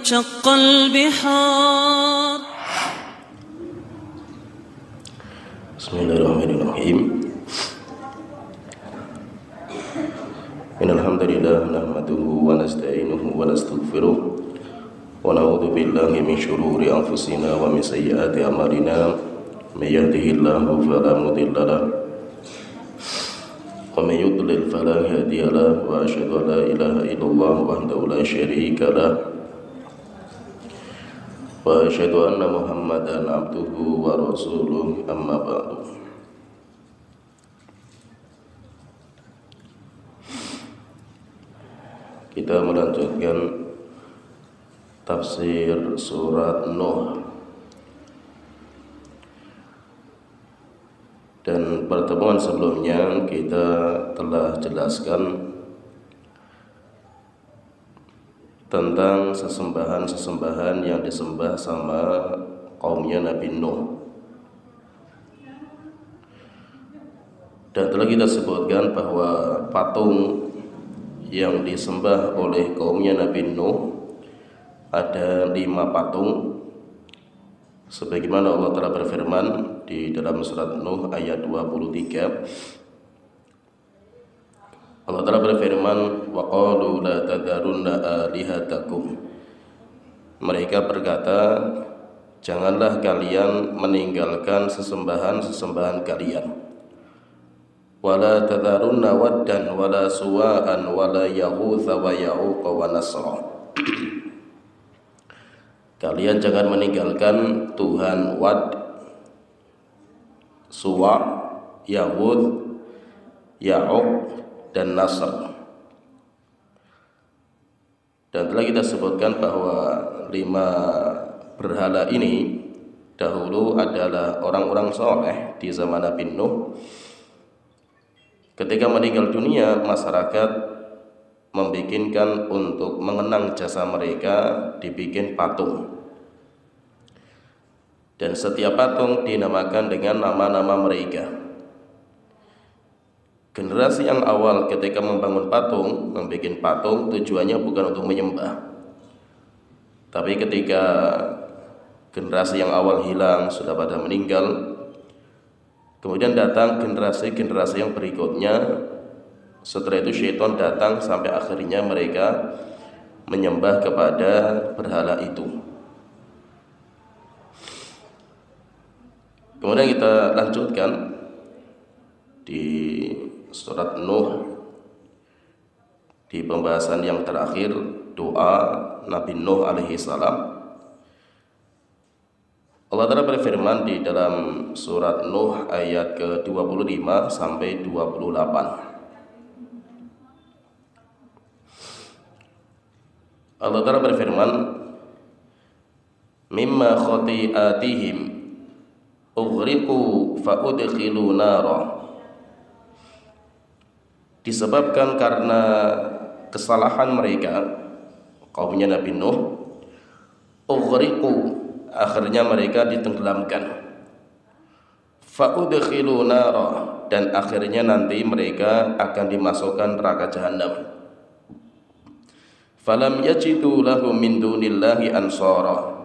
وانشق البحار. بسم الله الرحمن الرحيم. إن الحمد لله نحمده ونستعينه ونستغفره ونعوذ بالله من شرور أنفسنا ومن سيئات أعمالنا. من يهده الله فلا مضل له ومن يضلل فلا هادي له وأشهد أن لا إله إلا الله وحده لا شريك له وأشهد أن محمدا عبده ورسوله أما بعد. Kita melanjutkan tafsir surat Nuh. Dan pertemuan sebelumnya kita telah jelaskan tentang sesembahan-sesembahan yang disembah sama kaumnya Nabi Nuh. Dan telah kita sebutkan bahwa patung yang disembah oleh kaumnya Nabi Nuh ada 5 patung, sebagaimana Allah telah berfirman di dalam surat Nuh ayat 23. Allah telah berfirman, wa qalu la tadharunna alihatakum. Mereka berkata, janganlah kalian meninggalkan sesembahan-sesembahan kalian. Wala tadharunna waddan wala suwa'an wala yaghutsa wa ya'uqa wa nasra. Kalian jangan meninggalkan Tuhan Wad, Suwa, Yahud, Ya'uq dan Nasr. Dan telah kita sebutkan bahwa 5 berhala ini dahulu adalah orang-orang soleh di zaman Nabi Nuh. Ketika meninggal dunia, masyarakat membikinkan untuk mengenang jasa mereka, dibikin patung. Dan setiap patung dinamakan dengan nama-nama mereka. Generasi yang awal ketika membangun patung, membikin patung, tujuannya bukan untuk menyembah. Tapi ketika generasi yang awal hilang, sudah pada meninggal, kemudian datang generasi-generasi yang berikutnya. Setelah itu syaitan datang sampai akhirnya mereka menyembah kepada berhala itu. Kemudian kita lanjutkan di surat Nuh, di pembahasan yang terakhir, doa Nabi Nuh alaihi salam. Allah Ta'ala berfirman di dalam surat Nuh ayat ke-25 sampai 28. Allah Ta'ala berfirman, mimma khati'atihim ughriqu fa'udkhilu nara. Disebabkan karena kesalahan mereka, kaumnya Nabi Nuh, ughriqu, akhirnya mereka ditenggelamkan, fa'udkhilu nara, dan akhirnya nanti mereka akan dimasukkan neraka jahanam. Falam yajidu lahum min dunillahi ansara,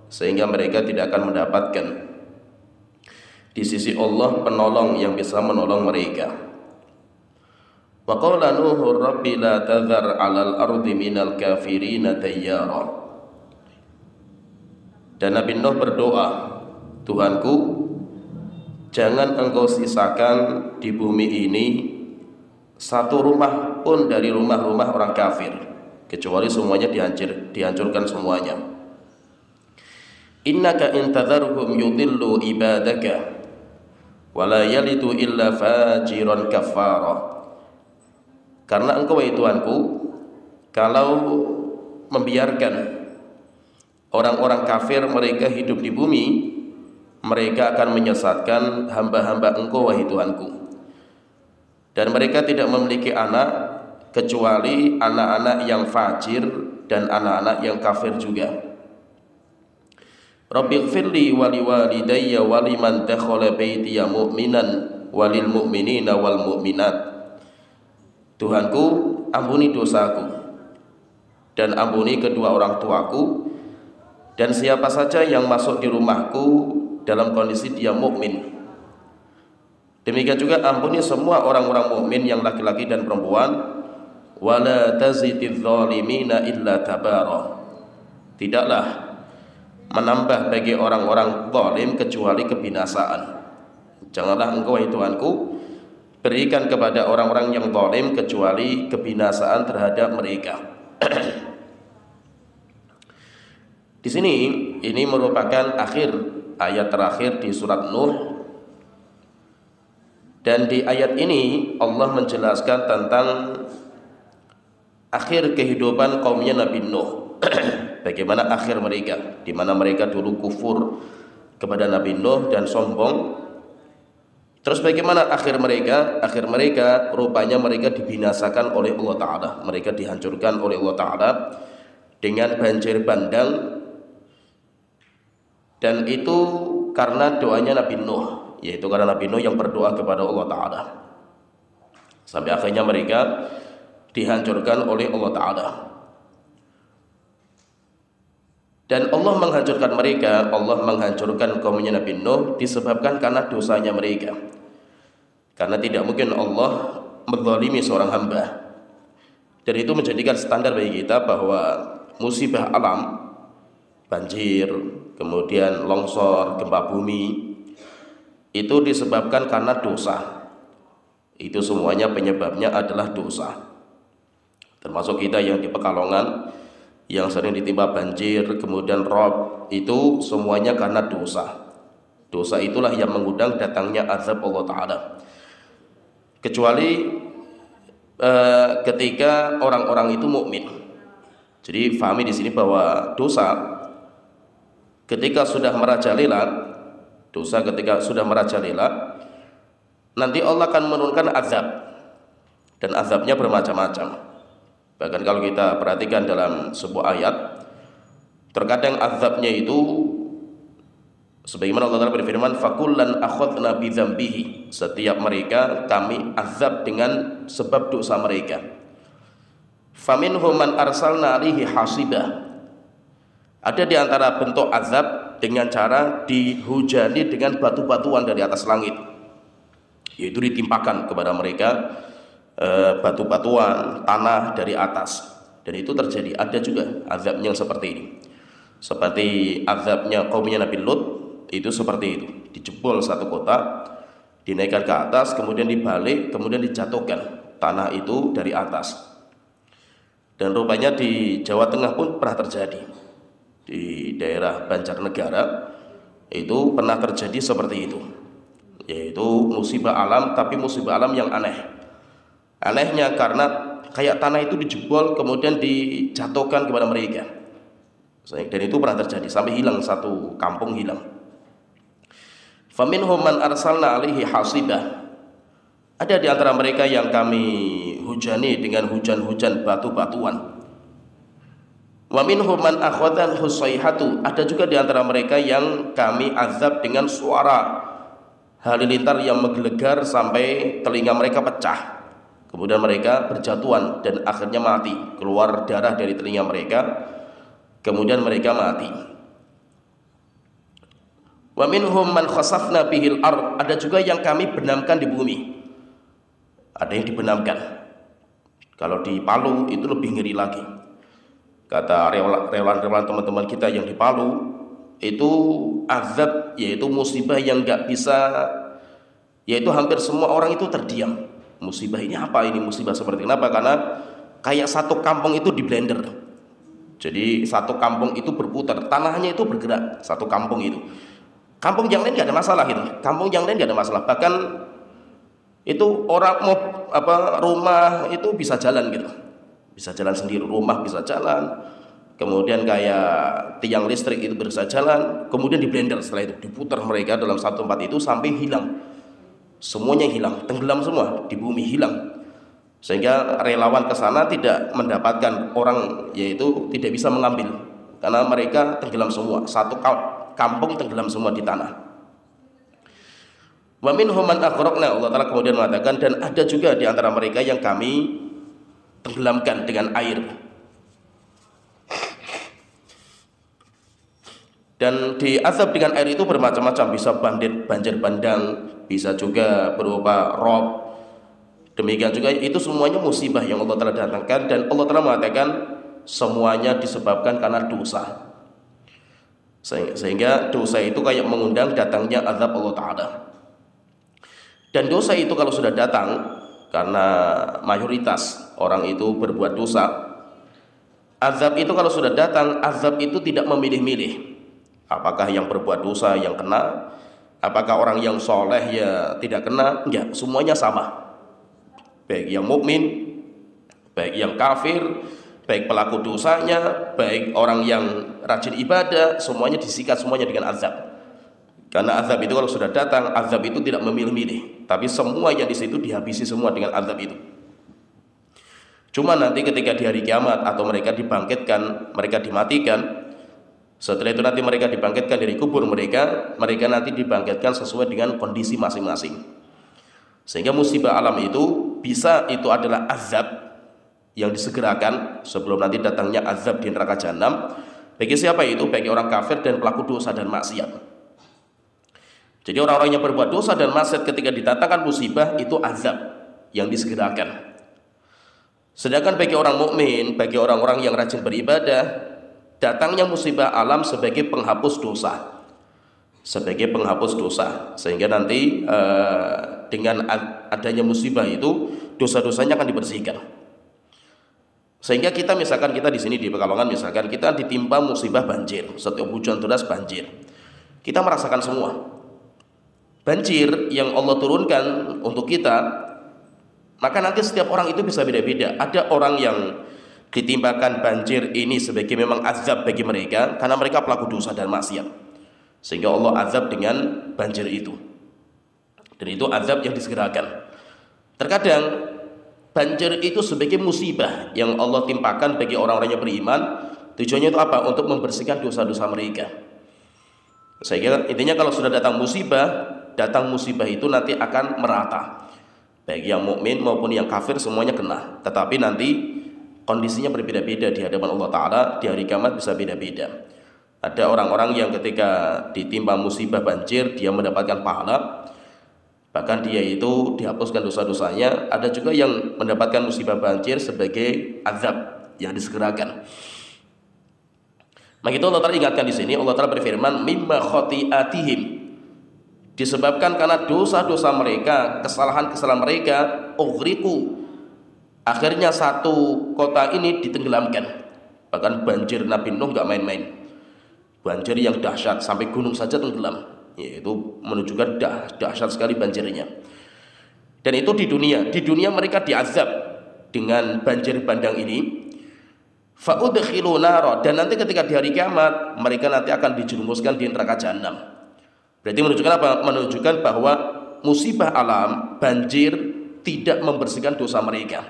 sehingga mereka tidak akan mendapatkan di sisi Allah penolong yang bisa menolong mereka. Wa qala Nuhu rabbi la tadhar 'alal ardi minal kafirina tayyara. Dan Nabi Nuh berdoa, Tuhanku, jangan engkau sisakan di bumi ini satu rumah pun dari rumah-rumah orang kafir, kecuali semuanya dihancurkan semuanya. Innaka in tadharhum yudillu ibadaka wa la yalidu illa fajiran kafara. Karena engkau wahai Tuhanku, kalau membiarkan orang-orang kafir mereka hidup di bumi, mereka akan menyesatkan hamba-hamba engkau wahai Tuhanku. Dan mereka tidak memiliki anak kecuali anak-anak yang fajir dan anak-anak yang kafir juga. Rabbighfirli wa liwalidayya wa liman dakhala baitiya mu'minan walil mu'minina wal mu'minat. Tuhanku, ampuni dosaku dan ampuni kedua orang tuaku Dan siapa saja yang masuk di rumahku dalam kondisi dia mukmin, demikian juga ampuni semua orang-orang mukmin yang laki-laki dan perempuan. Wala tazididz zalimina illa tabara. Tidaklah menambah bagi orang-orang zalim kecuali kebinasaan. Janganlah engkau, wahai Tuhanku, berikan kepada orang-orang yang zalim kecuali kebinasaan terhadap mereka. Di sini ini merupakan ayat terakhir di surat Nuh. Dan di ayat ini Allah menjelaskan tentang akhir kehidupan kaumnya Nabi Nuh. Bagaimana akhir mereka, di mana mereka dulu kufur kepada Nabi Nuh dan sombong. Terus bagaimana akhir mereka? Akhir mereka rupanya mereka dibinasakan oleh Allah Ta'ala. Mereka dihancurkan oleh Allah Ta'ala dengan banjir bandang. Dan itu karena doanya Nabi Nuh, yaitu karena Nabi Nuh yang berdoa kepada Allah Ta'ala. Sampai akhirnya mereka dihancurkan oleh Allah Ta'ala. Dan Allah menghancurkan mereka, Allah menghancurkan kaumnya Nabi Nuh disebabkan karena dosanya mereka. Karena tidak mungkin Allah menzalimi seorang hamba. Dan itu menjadikan standar bagi kita bahwa musibah alam, banjir, kemudian longsor, gempa bumi, itu disebabkan karena dosa. Itu semuanya penyebabnya adalah dosa. Termasuk kita yang di Pekalongan yang sering ditimpa banjir, kemudian rob, itu semuanya karena dosa. Dosa itulah yang mengundang datangnya azab Allah Ta'ala. Kecuali ketika orang-orang itu mukmin. Jadi fahami di sini bahwa dosa ketika sudah merajalela, nanti Allah akan menurunkan azab, dan azabnya bermacam-macam. Bahkan kalau kita perhatikan dalam sebuah ayat, terkadang azabnya itu sebagaimana Allah Ta'ala berfirman, fakullan akhadna bidzambihi, setiap mereka kami azab dengan sebab dosa mereka. Faminhum man arsalna alaihi hasibah, ada di antara bentuk azab dengan cara dihujani dengan batu-batuan dari atas langit, yaitu ditimpakan kepada mereka batu-batuan, tanah dari atas. Dan itu terjadi, ada juga azab yang seperti ini. Seperti azabnya kaumnya Nabi Lut, itu seperti itu. Dijebol satu kota, dinaikkan ke atas, kemudian dibalik, kemudian dijatuhkan tanah itu dari atas. Dan rupanya di Jawa Tengah pun pernah terjadi. Di daerah Banjarnegara itu pernah terjadi seperti itu. Yaitu musibah alam, tapi musibah alam yang aneh. Anehnya karena kayak tanah itu dijebol kemudian dijatuhkan kepada mereka. Dan itu pernah terjadi sampai hilang, satu kampung hilang. Faminhum man arsalna alaihi hasibah, ada di antara mereka yang kami hujani dengan hujan-hujan batu-batuan. Wa minhum man akhadhan husaihatu, ada juga di antara mereka yang kami azab dengan suara halilintar yang menggelegar sampai telinga mereka pecah. Kemudian mereka berjatuhan dan akhirnya mati, keluar darah dari telinga mereka, kemudian mereka mati. Wa minhum man khasafna bihil ard, ada juga yang kami benamkan di bumi. Ada yang dibenamkan. Kalau di Palu itu lebih ngeri lagi. Kata relawan-relawan teman-teman kita yang di Palu, itu azab, yaitu musibah yang nggak bisa, yaitu hampir semua orang itu terdiam. Musibah ini apa ini? Musibah seperti kenapa? Karena kayak satu kampung itu di blender. Jadi satu kampung itu berputar, tanahnya itu bergerak, satu kampung itu. Kampung yang lain nggak ada masalah gitu. Kampung yang lain nggak ada masalah. Bahkan itu orang mau rumah itu bisa jalan gitu, bisa jalan sendiri, rumah bisa jalan. Kemudian kayak tiang listrik itu bisa jalan. Kemudian di blender, setelah itu diputar mereka dalam satu tempat itu sampai hilang. Semuanya hilang, tenggelam semua di bumi, hilang. Sehingga relawan ke sana tidak mendapatkan orang, yaitu tidak bisa mengambil karena mereka tenggelam semua, satu kampung tenggelam semua di tanah. Wa minhum man aghraqna, Allah Ta'ala kemudian mengatakan, dan ada juga di antara mereka yang kami tenggelamkan dengan air. Dan diazab dengan air itu bermacam-macam, bisa banjir bandang, bisa juga berupa rob. Demikian juga itu semuanya musibah yang Allah telah datangkan, dan Allah telah mengatakan semuanya disebabkan karena dosa. Sehingga dosa itu kayak mengundang datangnya azab Allah Ta'ala. Dan dosa itu kalau sudah datang, karena mayoritas orang itu berbuat dosa, azab itu kalau sudah datang, azab itu tidak memilih-milih. Apakah yang berbuat dosa yang kena, apakah orang yang soleh ya tidak kena? Enggak, semuanya sama. Baik yang mukmin, baik yang kafir, baik pelaku dosanya, baik orang yang rajin ibadah, semuanya disikat semuanya dengan azab. Karena azab itu kalau sudah datang, azab itu tidak memilih-milih, tapi semua yang di situ dihabisi semua dengan azab itu. Cuma nanti ketika di hari kiamat atau mereka dibangkitkan, mereka dimatikan, setelah itu nanti mereka dibangkitkan dari kubur mereka nanti dibangkitkan sesuai dengan kondisi masing-masing. Sehingga musibah alam itu bisa itu adalah azab yang disegerakan sebelum nanti datangnya azab di neraka jahanam. Bagi siapa itu? Bagi orang kafir dan pelaku dosa dan maksiat. Jadi orang-orang yang berbuat dosa dan maksiat ketika didatangkan musibah itu azab yang disegerakan. Sedangkan bagi orang mukmin, bagi orang-orang yang rajin beribadah, datangnya musibah alam sebagai penghapus dosa. Sebagai penghapus dosa. Sehingga nanti dengan adanya musibah itu dosa-dosanya akan dibersihkan. Sehingga kita misalkan kita di sini di Pekalongan misalkan kita ditimpa musibah banjir, setiap hujan deras banjir. Kita merasakan semua. Banjir yang Allah turunkan untuk kita, maka nanti setiap orang itu bisa beda-beda. Ada orang yang ditimpakan banjir ini sebagai memang azab bagi mereka karena mereka pelaku dosa dan maksiat, sehingga Allah azab dengan banjir itu, dan itu azab yang disegerakan. Terkadang banjir itu sebagai musibah yang Allah timpakan bagi orang-orang yang beriman. Tujuannya itu apa? Untuk membersihkan dosa-dosa mereka. Sehingga intinya kalau sudah datang musibah itu nanti akan merata, baik yang mukmin maupun yang kafir semuanya kena. Tetapi nanti kondisinya berbeda-beda di hadapan Allah Ta'ala. Di hari kiamat bisa beda-beda. Ada orang-orang yang ketika ditimpa musibah banjir dia mendapatkan pahala, bahkan dia itu dihapuskan dosa-dosanya. Ada juga yang mendapatkan musibah banjir sebagai azab yang disegerakan. Maka itu Allah Ta'ala ingatkan di sini. Allah Ta'ala berfirman, mimma khati'atihim, disebabkan karena dosa-dosa mereka, kesalahan-kesalahan mereka, ughriqu, akhirnya satu kota ini ditenggelamkan. Bahkan banjir Nabi Nuh nggak main-main, banjir yang dahsyat sampai gunung saja tenggelam. Yaitu menunjukkan dahsyat sekali banjirnya. Dan itu di dunia mereka diazab dengan banjir bandang ini. Fa'udkhilu nara, dan nanti ketika di hari kiamat mereka nanti akan dijerumuskan di neraka jahanam. Berarti menunjukkan apa? Menunjukkan bahwa musibah alam, banjir tidak membersihkan dosa mereka.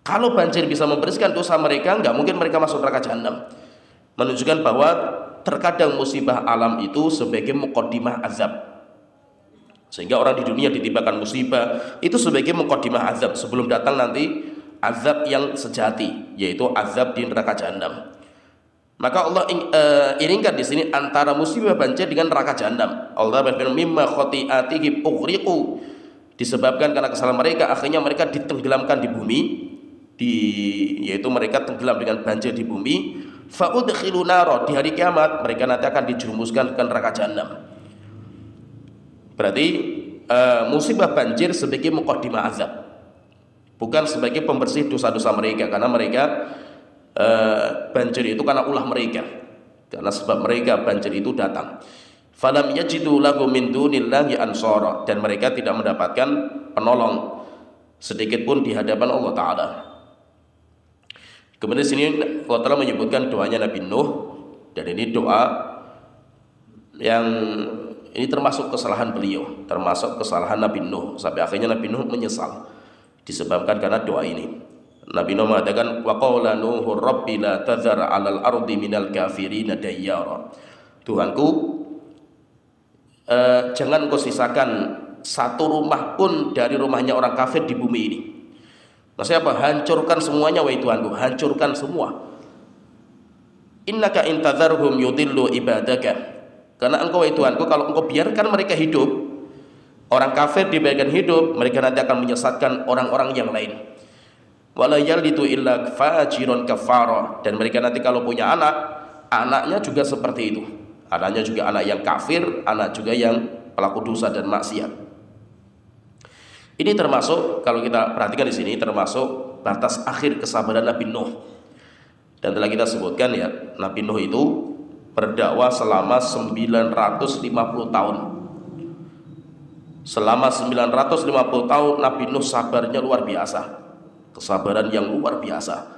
Kalau banjir bisa membersihkan dosa mereka, nggak mungkin mereka masuk neraka jahanam. Menunjukkan bahwa terkadang musibah alam itu sebagai muqaddimah azab. Sehingga orang di dunia ditimpakan musibah itu sebagai muqaddimah azab sebelum datang nanti azab yang sejati, yaitu azab di neraka jahanam. Maka Allah iringkan di sini antara musibah banjir dengan neraka jahanam. Allah berfirman, mimma khati'atihim ughriqu, disebabkan karena kesalahan mereka akhirnya mereka ditenggelamkan di bumi, yaitu mereka tenggelam dengan banjir di bumi. Fa'udkhilu nara, di hari kiamat mereka nanti akan dijerumuskan ke neraka jahanam. Berarti musibah banjir sebagai muqaddimah azab, bukan sebagai pembersih dosa-dosa mereka, karena mereka banjir itu karena ulah mereka, karena sebab mereka banjir itu datang. Falam yajidu lahu min dunillahi ansara, dan mereka tidak mendapatkan penolong sedikit pun di hadapan Allah Ta'ala. Kemudian sini Allah Ta'ala menyebutkan doanya Nabi Nuh, dan ini doa yang ini termasuk kesalahan beliau, termasuk kesalahan Nabi Nuh, sampai akhirnya Nabi Nuh menyesal disebabkan karena doa ini. Nabi Nuh mengatakan, wa qala nuhu rabbi la tadhar 'alal ardi minal kafirin dayyara. Tuhanku, jangan kau sisakan satu rumah pun dari rumahnya orang kafir di bumi ini. Maksudnya apa? Hancurkan semuanya wahai Tuhanku, hancurkan semua. innaka intadharhum yudillu ibadaka, karena engkau wahai Tuhanku kalau engkau biarkan mereka hidup, orang kafir dibiarkan hidup, mereka nanti akan menyesatkan orang-orang yang lain. Wala yalidu illa fajiron kafara, dan mereka nanti kalau punya anak, anaknya juga seperti itu, anaknya juga anak yang kafir, anak juga yang pelaku dosa dan maksiat. Ini termasuk, kalau kita perhatikan di sini, termasuk batas akhir kesabaran Nabi Nuh. Dan telah kita sebutkan ya, Nabi Nuh itu berdakwah selama 950 tahun. Selama 950 tahun Nabi Nuh sabarnya luar biasa, kesabaran yang luar biasa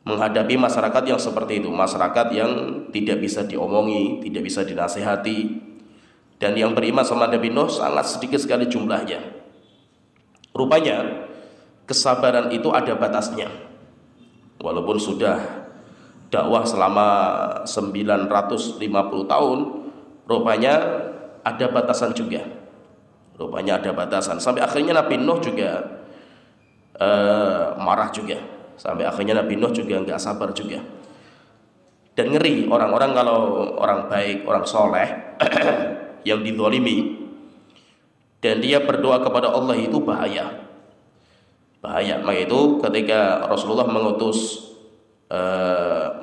menghadapi masyarakat yang seperti itu, masyarakat yang tidak bisa diomongi, tidak bisa dinasehati, dan yang beriman sama Nabi Nuh sangat sedikit sekali jumlahnya. Rupanya kesabaran itu ada batasnya. Walaupun sudah dakwah selama 950 tahun, rupanya ada batasan juga. Rupanya ada batasan. Sampai akhirnya Nabi Nuh juga marah juga. Sampai akhirnya Nabi Nuh juga nggak sabar juga. Dan ngeri orang-orang kalau orang baik, orang soleh yang dizalimi dan dia berdoa kepada Allah itu bahaya. Bahaya. Maka itu ketika Rasulullah mengutus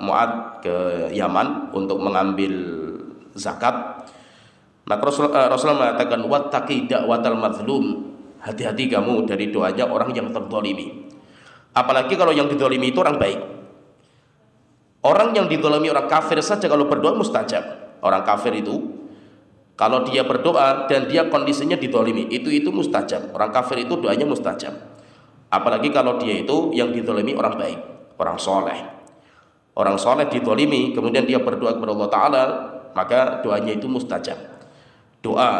Mu'ad ke Yaman untuk mengambil zakat, maka Rasulullah mengatakan wattaqi da'watal mazlum, hati-hati kamu dari doanya orang yang terzalimi. Apalagi kalau yang dizalimi itu orang baik. Orang yang dizalimi orang kafir saja kalau berdoa mustajab. Orang kafir itu kalau dia berdoa dan dia kondisinya dizalimi, itu mustajab. Orang kafir itu doanya mustajab. Apalagi kalau dia itu yang dizalimi orang baik, orang soleh. Orang soleh dizalimi kemudian dia berdoa kepada Allah Ta'ala, maka doanya itu mustajab. Doa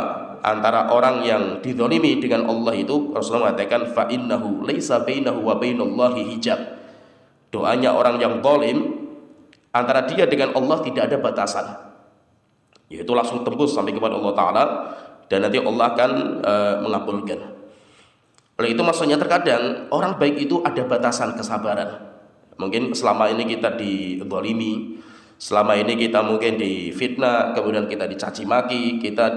antara orang yang dizalimi dengan Allah itu Rasulullah mengatakan fa innahu laisa bainahu wa bainallahi hijab. Doanya orang yang zalim antara dia dengan Allah tidak ada batasan, yaitu langsung tembus sampai kepada Allah Ta'ala, dan nanti Allah akan mengabulkan. Oleh itu maksudnya terkadang orang baik itu ada batasan kesabaran. Mungkin selama ini kita dizalimi, selama ini kita mungkin difitnah, kemudian kita dicaci maki, kita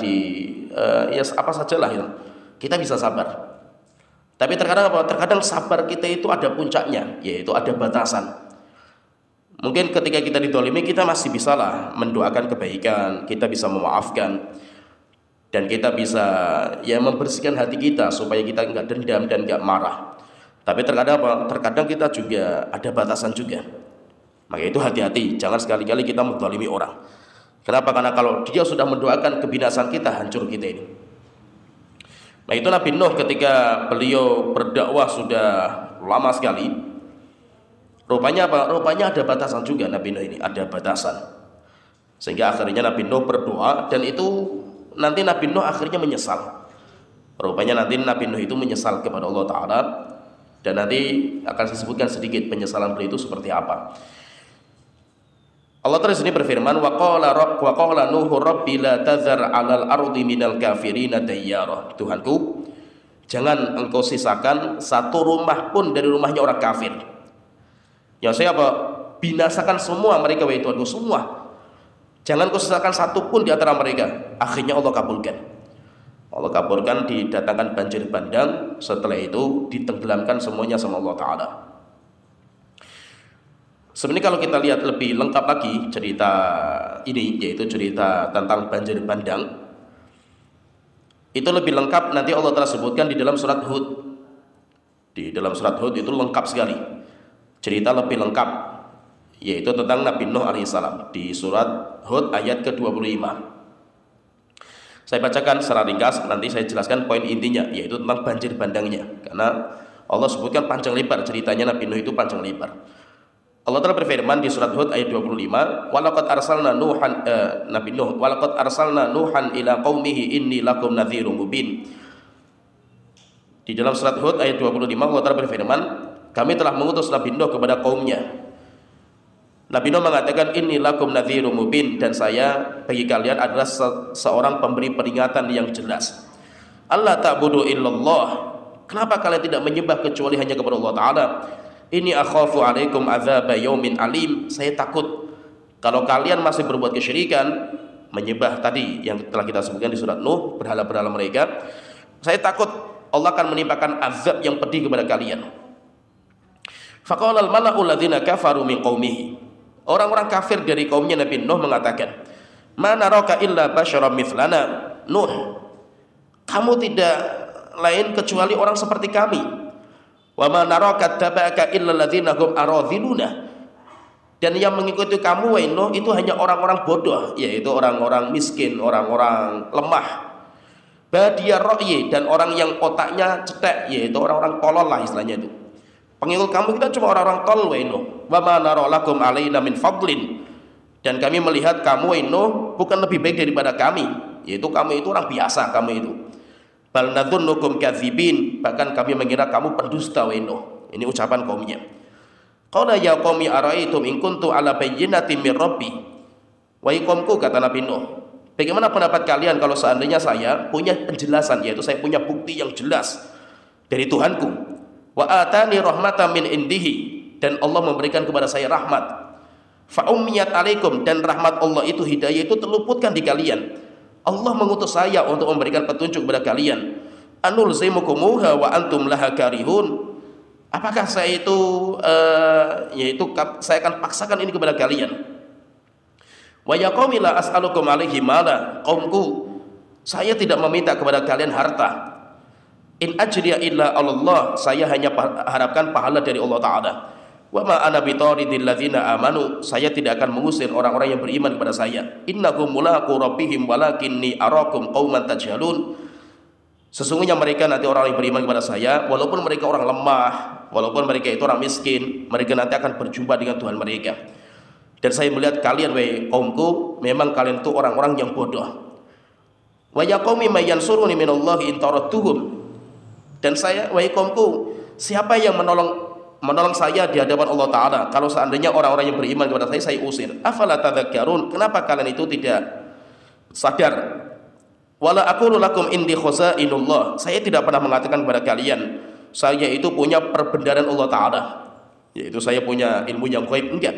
ya apa sajalah ya, kita bisa sabar. Tapi terkadang apa? Terkadang sabar kita itu ada puncaknya, yaitu ada batasan. Mungkin ketika kita dizalimi kita masih bisalah mendoakan kebaikan, kita bisa memaafkan, dan kita bisa ya membersihkan hati kita supaya kita enggak dendam dan enggak marah. Tapi terkadang apa? Terkadang kita juga ada batasan juga. Maka itu hati-hati, jangan sekali-kali kita menzalimi orang. Kenapa? Karena kalau dia sudah mendoakan kebinasaan kita, hancur kita ini. Nah itu Nabi Nuh ketika beliau berdakwah sudah lama sekali, rupanya apa? Rupanya ada batasan juga Nabi Nuh ini, ada batasan. Sehingga akhirnya Nabi Nuh berdoa, dan itu nanti Nabi Nuh akhirnya menyesal. Rupanya nanti Nabi Nuh itu menyesal kepada Allah Ta'ala, dan nanti akan saya sebutkan sedikit penyesalan beliau itu seperti apa. Allah terus ini berfirman, wa qala Nuhu rabbi la tazar 'alal ardi minal kafirina dayyara. Tuhanku, jangan engkau sisakan satu rumah pun dari rumahnya orang kafir. Yang saya apa? Binasakan semua mereka, wahai Tuhanku, semua. Jangan kau sisakan satu pun di antara mereka. Akhirnya Allah kabulkan. Allah kabulkan, didatangkan banjir bandang. Setelah itu ditenggelamkan semuanya sama Allah Ta'ala. Sebenarnya kalau kita lihat lebih lengkap lagi cerita ini, yaitu cerita tentang banjir bandang, itu lebih lengkap nanti Allah telah sebutkan di dalam surat Hud. Di dalam surat Hud itu lengkap sekali, cerita lebih lengkap, yaitu tentang Nabi Nuh alaihissalam di surat Hud ayat ke-25. Saya bacakan secara ringkas, nanti saya jelaskan poin intinya, yaitu tentang banjir bandangnya, karena Allah sebutkan panjang lebar ceritanya Nabi Nuh itu panjang lebar. Allah telah berfirman di surat Hud ayat 25, walaqad arsalna Nuhan Nabi Nuh, walaqad arsalna Nuhan ila qaumihi inni lakum nadhirum mubin. Di dalam surat Hud ayat 25 Allah telah berfirman, kami telah mengutus Nabi Nuh kepada kaumnya. Nabi Nuh mengatakan inni lakum nadhirum mubin, dan saya bagi kalian adalah seorang pemberi peringatan yang jelas. Allah ta'budu illallah. Kenapa kalian tidak menyembah kecuali hanya kepada Allah Ta'ala? Ini akhafu alaikum adzab yaumin alim. Saya takut kalau kalian masih berbuat kesyirikan, menyembah tadi yang telah kita sebutkan di surat Nuh, berhala-berhala mereka, saya takut Allah akan menimpakan azab yang pedih kepada kalian. Faqala al-mala'u alladziina kafaru min qaumihi. Orang-orang kafir dari kaumnya Nabi Nuh mengatakan, "Ma naraka illa basyaram mithlana." Nuh, kamu tidak lain kecuali orang seperti kami. "Wa ma naraka taba'aka illa alladziina hum aradhiluna." Dan yang mengikuti kamu wahai Nuh itu hanya orang-orang bodoh, yaitu orang-orang miskin, orang-orang lemah. Badiyar ra'yi, dan orang yang otaknya cetek, yaitu orang-orang tolol lah istilahnya itu. Pengikut kamu kita cuma orang-orang tolol wahai Nuh. Wa ma nara lakum alaina min fadlin. Dan kami melihat kamu wahai Nuh bukan lebih baik daripada kami, yaitu kamu itu orang biasa kamu itu. Bal nadhunnukum kadzibin, bahkan kami mengira kamu pendusta wahai Nuh. Ini ucapan kaumnya. Qala ya qaumi ara'aytum in kuntu ala bayyinatin min rabbi. Wahai kaumku, kata Nabi Nuh, bagaimana pendapat kalian kalau seandainya saya punya penjelasan, yaitu saya punya bukti yang jelas dari Tuhanku. Wa atani rahmatan min indihi, dan Allah memberikan kepada saya rahmat. Fa ummiyat alaikum, dan rahmat Allah itu, hidayah itu terluputkan di kalian. Allah mengutus saya untuk memberikan petunjuk kepada kalian. Anulzimukumuha wa antum laha karihun. Apakah saya itu saya akan paksakan ini kepada kalian? Wa ya qaumi la as'alukum alaihi mala. Qaumku, saya tidak meminta kepada kalian harta. In ajriya illa Allah, saya hanya harapkan pahala dari Allah Ta'ala. Wa ma ana bitaridil ladzina amanu, saya tidak akan mengusir orang-orang yang beriman kepada saya. Innahum mulaqu rabbihim walakinni arakum qauman tajhalun. Sesungguhnya mereka nanti orang yang beriman kepada saya, walaupun mereka orang lemah, walaupun mereka itu orang miskin, mereka nanti akan berjumpa dengan Tuhan mereka. Dan saya melihat kalian wahai kaumku, memang kalian itu orang-orang yang bodoh. Wa ya qaumi may yansuruni minallahi in taradtuhum. Dan saya, wahai kaumku, siapa yang menolong saya di hadapan Allah Ta'ala kalau seandainya orang-orang yang beriman kepada saya usir? Afala tadhakkarun, kenapa kalian itu tidak sadar? Wala aqulu lakum indi khazainullah, saya tidak pernah mengatakan kepada kalian saya itu punya perbendaharaan Allah Ta'ala, yaitu saya punya ilmu yang gaib, enggak.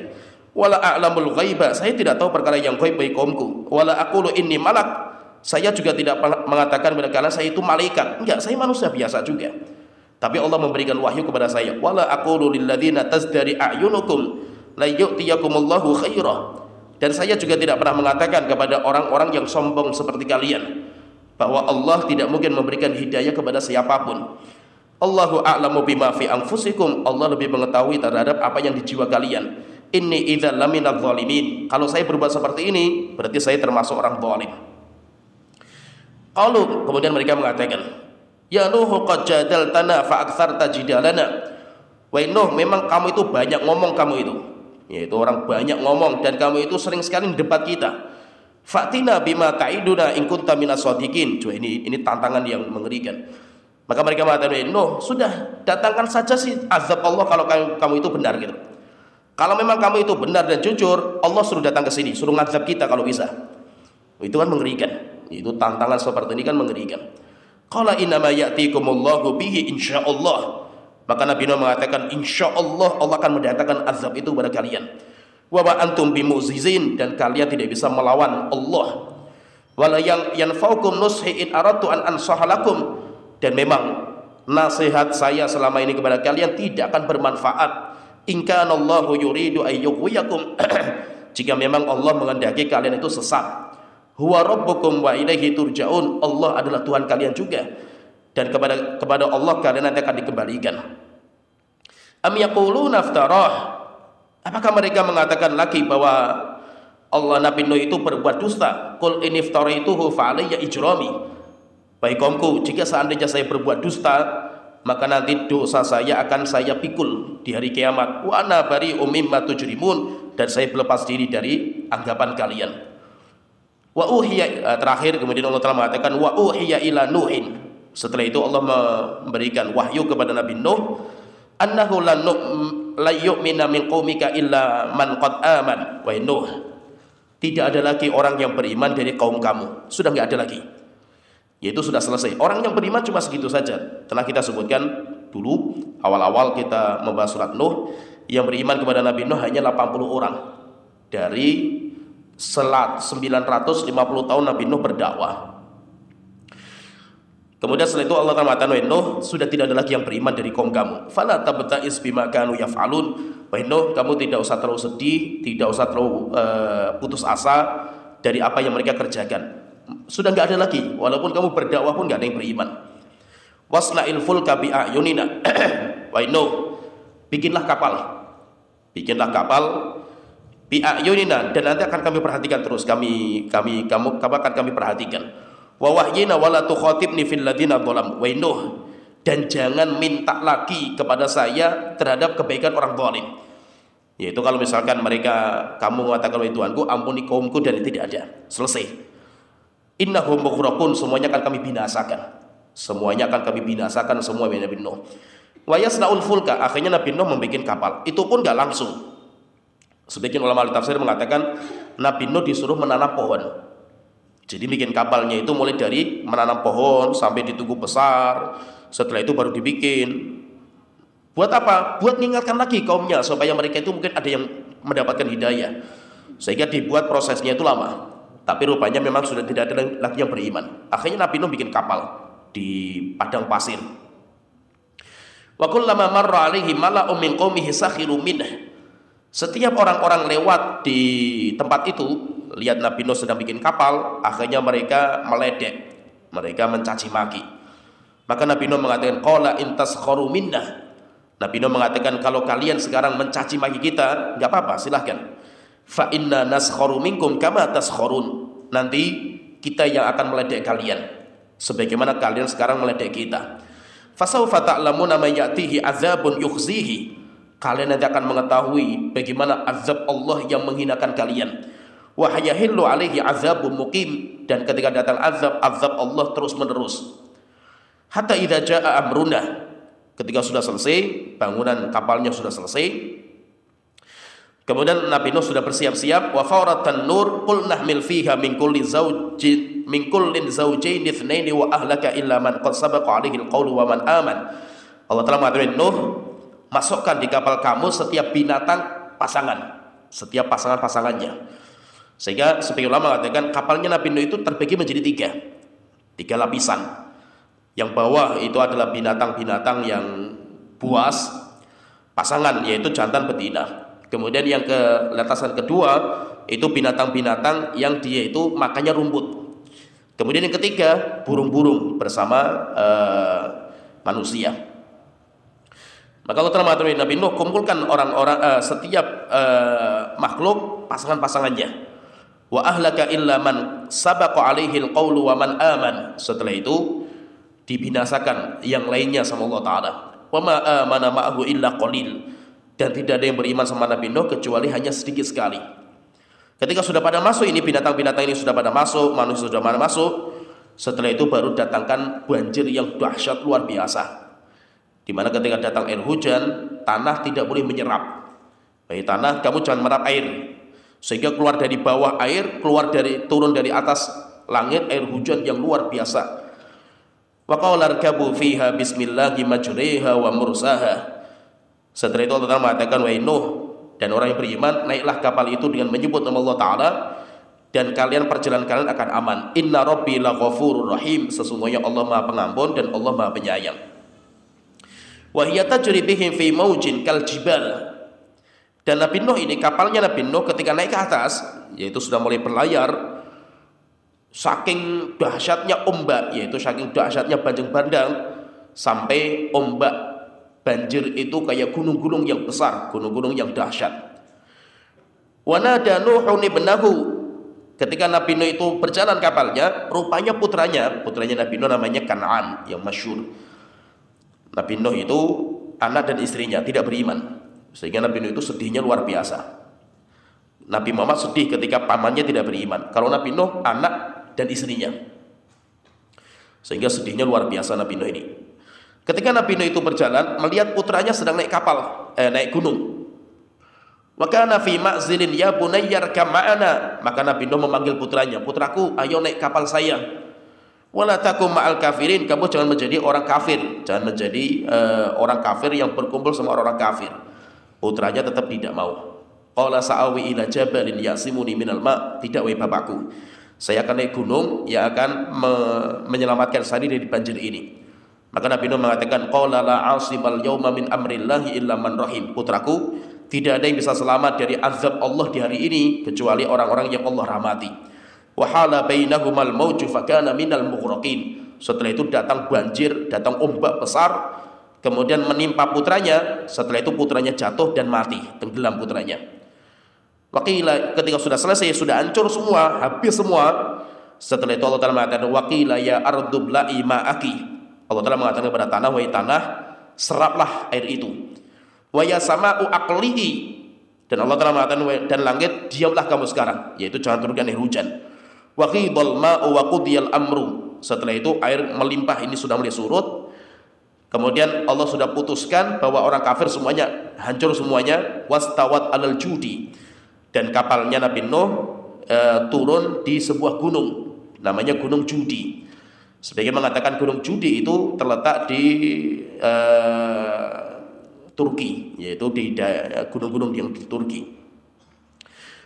Wala a'lamul ghaiba, saya tidak tahu perkara yang gaib bagi kaumku. Wala aqulu inni malak, saya juga tidak mengatakan kepada kalian saya itu malaikat, enggak, saya manusia biasa juga. Tapi Allah memberikan wahyu kepada saya. Wala aqulu lil ladzina tazdari a'yunukum la yu'tiyakumullahu khaira. Dan saya juga tidak pernah mengatakan kepada orang-orang yang sombong seperti kalian bahwa Allah tidak mungkin memberikan hidayah kepada siapapun. Allahu a'lamu bima fi anfusikum, Allah lebih mengetahui terhadap apa yang di jiwa kalian. Inni idzal laminadz zalimin, kalau saya berbuat seperti ini berarti saya termasuk orang zalim. Qalu, kemudian mereka mengatakan, ya Nuh qad jadaltana fa aktsarta jidalana. Wahai Nuh, memang kamu itu banyak ngomong, kamu itu, yaitu orang banyak ngomong, dan kamu itu sering sekali debat kita. Fatina bima ta'iduna in kunta minas shadiqin. Ini tantangan yang mengerikan. Maka mereka mengatakan, Nuh, sudah datangkan saja sih azab Allah kalau kamu itu benar gitu. Kalau memang kamu itu benar dan jujur, Allah suruh datang ke sini, suruh ngazab kita kalau bisa. Itu kan mengerikan. Itu tantangan seperti ini kan mengerikan. Qala innama ya'tikumullahu bihi insyaallah. Maka Nabi Nuh mengatakan, insyaallah Allah akan mendatangkan azab itu kepada kalian. Wa ma antum bimu'zizin, dan kalian tidak bisa melawan Allah. Wala yanfa'ukum nushi in aradtu an ansaha lakum. Dan memang nasihat saya selama ini kepada kalian tidak akan bermanfaat. In kana Allahu yuridu ayyughwiyakum. Jika memang Allah menghendaki kalian itu sesat. Huwa rabbukum wa ilaihi turja'un. Allah adalah Tuhan kalian juga, dan kepada Allah kalian nanti akan dikembalikan. Am yaquluna iftarah. Apakah mereka mengatakan lagi bahwa Allah Nabi Nuh itu berbuat dusta? Qul in iftaraituhu fa alayya ijrami. Baik kaumku, jika seandainya saya berbuat dusta, maka nanti dosa saya akan saya pikul di hari kiamat. Wa ana bari'um mimma tujrimun, dan saya berlepas diri dari anggapan kalian. Wa uhiya, terakhir kemudian Allah telah mengatakan wa uhiya ila nuhin. Setelah itu Allah memberikan wahyu kepada Nabi Nuh, annahu la yu'mina min qaumika illa man qad aman. Wa Nuh, tidak ada lagi orang yang beriman dari kaum kamu, sudah enggak ada lagi. Yaitu sudah selesai. Orang yang beriman cuma segitu saja. Telah kita sebutkan dulu awal-awal kita membahas surat Nuh, yang beriman kepada Nabi Nuh hanya 80 orang dari 950 tahun Nabi Nuh berdakwah. Kemudian setelah itu Allah Ta'ala mengatakan, Nuh, sudah tidak ada lagi yang beriman dari kaum kamu. Fala tabta'is bima kanu yaf'alun. Nuh, kamu tidak usah terlalu sedih, tidak usah terlalu putus asa dari apa yang mereka kerjakan. Sudah nggak ada lagi, walaupun kamu berdakwah pun nggak ada yang beriman. Wasna'il fulka bi a'yunina. Nuh, bikinlah kapal bi a'yunina, dan nanti akan kami perhatikan terus, kamu akan kami perhatikan. Wa wahyina wala tukhatibni fil ladina dhalam. Nuh, dan jangan minta lagi kepada saya terhadap kebaikan orang zalim. Yaitu kalau misalkan kamu mengatakan, wahai Tuhanku, ampuni kaumku, dan tidak ada. Selesai. Innahum mughraqun, semuanya akan kami binasakan. Semua Nabi Nuh. Wa yasna'ul fulka, akhirnya Nabi Nuh membuat kapal. Itu pun enggak langsung. Sebagian ulama tafsir mengatakan Nabi Nuh disuruh menanam pohon. Jadi bikin kapalnya itu mulai dari menanam pohon sampai ditunggu besar. Setelah itu baru dibikin. Buat apa? Buat mengingatkan lagi kaumnya supaya mereka itu mungkin ada yang mendapatkan hidayah. Sehingga dibuat prosesnya itu lama. Tapi rupanya memang sudah tidak ada lagi yang beriman. Akhirnya Nabi Nuh bikin kapal di padang pasir. Wa kullama marra alaihi mala'un min qaumihi sakhiru minhu. Setiap orang-orang lewat di tempat itu, lihat Nabi Nuh sedang bikin kapal, akhirnya mereka meledek, mereka mencaci maki. Maka Nabi Nuh mengatakan, qala in taskharu minna. Nabi Nuh mengatakan, kalau kalian sekarang mencaci maki kita, enggak apa-apa, silahkan. Fa inna naskharu minkum kama taskharun. Nanti kita yang akan meledek kalian sebagaimana kalian sekarang meledek kita. Fasawfa ta'lamuna man ya'tihi azabun yukhzihi. Kalian nanti akan mengetahui bagaimana azab Allah yang menghinakan kalian. Wa yahillu alaihi azabun muqim, dan ketika datang azab Allah terus menerus. Hatta idza jaa amruna, ketika sudah selesai, bangunan kapalnya sudah selesai, kemudian Nabi Nuh sudah bersiap-siap. Wa faratan nur qul nahmil fiha min kullin zawjain itsnaini wa ahlaka illa man qad sabaqa alaihi alqawlu wa man aman. Allah telah mengatakan, Nuh, masukkan di kapal kamu setiap binatang pasangan, setiap pasangannya. Sehingga sebagian ulama mengatakan kapalnya Nabi Nuh itu terbagi menjadi tiga lapisan. Yang bawah itu adalah binatang-binatang yang buas, pasangan, yaitu jantan betina. Kemudian yang ke lapisan kedua itu binatang-binatang yang dia itu makannya rumput. Kemudian yang ketiga burung-burung bersama manusia. Maka Allah telah mengatakan Nabi Nuh, kumpulkan orang-orang setiap makhluk pasangan-pasangannya. Wa ahlaka illa man sabaqa alaihi alqawlu wa man aman. Setelah itu dibinasakan yang lainnya sama Allah Ta'ala. Wa ma amana ma'ahu illa qalil. Dan tidak ada yang beriman sama Nabi Nuh kecuali hanya sedikit sekali. Ketika sudah pada masuk ini, binatang-binatang ini sudah pada masuk, manusia sudah pada masuk, setelah itu baru datangkan banjir yang dahsyat luar biasa. Di mana ketika datang air hujan, tanah tidak boleh menyerap. Baik tanah, kamu jangan merap air. Sehingga keluar dari bawah air, turun dari atas langit air hujan yang luar biasa. Wa qala irkabu fiha bismillahi majriha wa mursaha. Setelah itu Allah mengatakan, wahai Nuh dan orang yang beriman, naiklah kapal itu dengan menyebut nama Allah Ta'ala, dan perjalanan kalian akan aman. Inna rabbi laghafurur rahim. Sesungguhnya Allah Maha Pengampun dan Allah Maha Penyayang. Wa hiya tajri bihim fi maujin kal jibal. Dan Nabi Nuh ini, kapalnya Nabi Nuh ketika naik ke atas, yaitu sudah mulai berlayar, saking dahsyatnya ombak, yaitu saking dahsyatnya banjir bandang, sampai ombak banjir itu kayak gunung-gunung yang besar, gunung-gunung yang dahsyat. Wa nada Nuhun ibnahu. Ketika Nabi Nuh itu berjalan kapalnya, rupanya putranya Nabi Nuh namanya Kan'an yang masyhur. Nabi Nuh itu anak dan istrinya tidak beriman, sehingga Nabi Nuh itu sedihnya luar biasa. Nabi Muhammad sedih ketika pamannya tidak beriman. Kalau Nabi Nuh anak dan istrinya, sehingga sedihnya luar biasa Nabi Nuh ini. Ketika Nabi Nuh itu berjalan, melihat putranya sedang naik kapal, naik gunung. Wa kana fi ma'zilin ya bunayya rkam ma'ana. Maka Nabi Nuh memanggil putranya, putraku, ayo naik kapal saya. Wala takum ma'al kafirin, kamu jangan menjadi orang kafir, jangan menjadi orang kafir yang berkumpul sama orang kafir. Putranya tetap tidak mau. Qala sa'awi ila jabalin ya'simuni minal ma', tidak wahai bapakku, saya akan naik gunung yang akan menyelamatkan saya dari banjir ini. Maka Nabi Nuh mengatakan, qala la 'asimal yauma min amrillahi illa man rahim. Putraku, tidak ada yang bisa selamat dari azab Allah di hari ini kecuali orang-orang yang Allah rahmati. Wahala bainahumal mauju fakana minal mughraqin. Setelah itu datang banjir, datang ombak besar, kemudian menimpa putranya. Setelah itu putranya jatuh dan mati, tenggelam putranya. Waqila, ketika sudah selesai, sudah hancur semua, habis semua. Setelah itu Allah Ta'ala mengatakan, waqila ya ardu bla'i ma'aki. Allah Ta'ala mengatakan kepada tanah, wahai tanah, seraplah air itu. Wa ya sama'u aqlihi. Dan Allah Ta'ala mengatakan, dan langit, diamlah kamu sekarang, yaitu jangan turunkan air hujan. Wa qidal ma'u wa qudiyal amru. Setelah itu air melimpah, ini sudah mulai surut. Kemudian Allah sudah putuskan bahwa orang kafir semuanya hancur semuanya. Wastawat alal judi. Dan kapalnya Nabi Nuh turun di sebuah gunung, namanya Gunung Judi. Sebagian mengatakan Gunung Judi itu terletak di Turki, yaitu di gunung-gunung yang di Turki.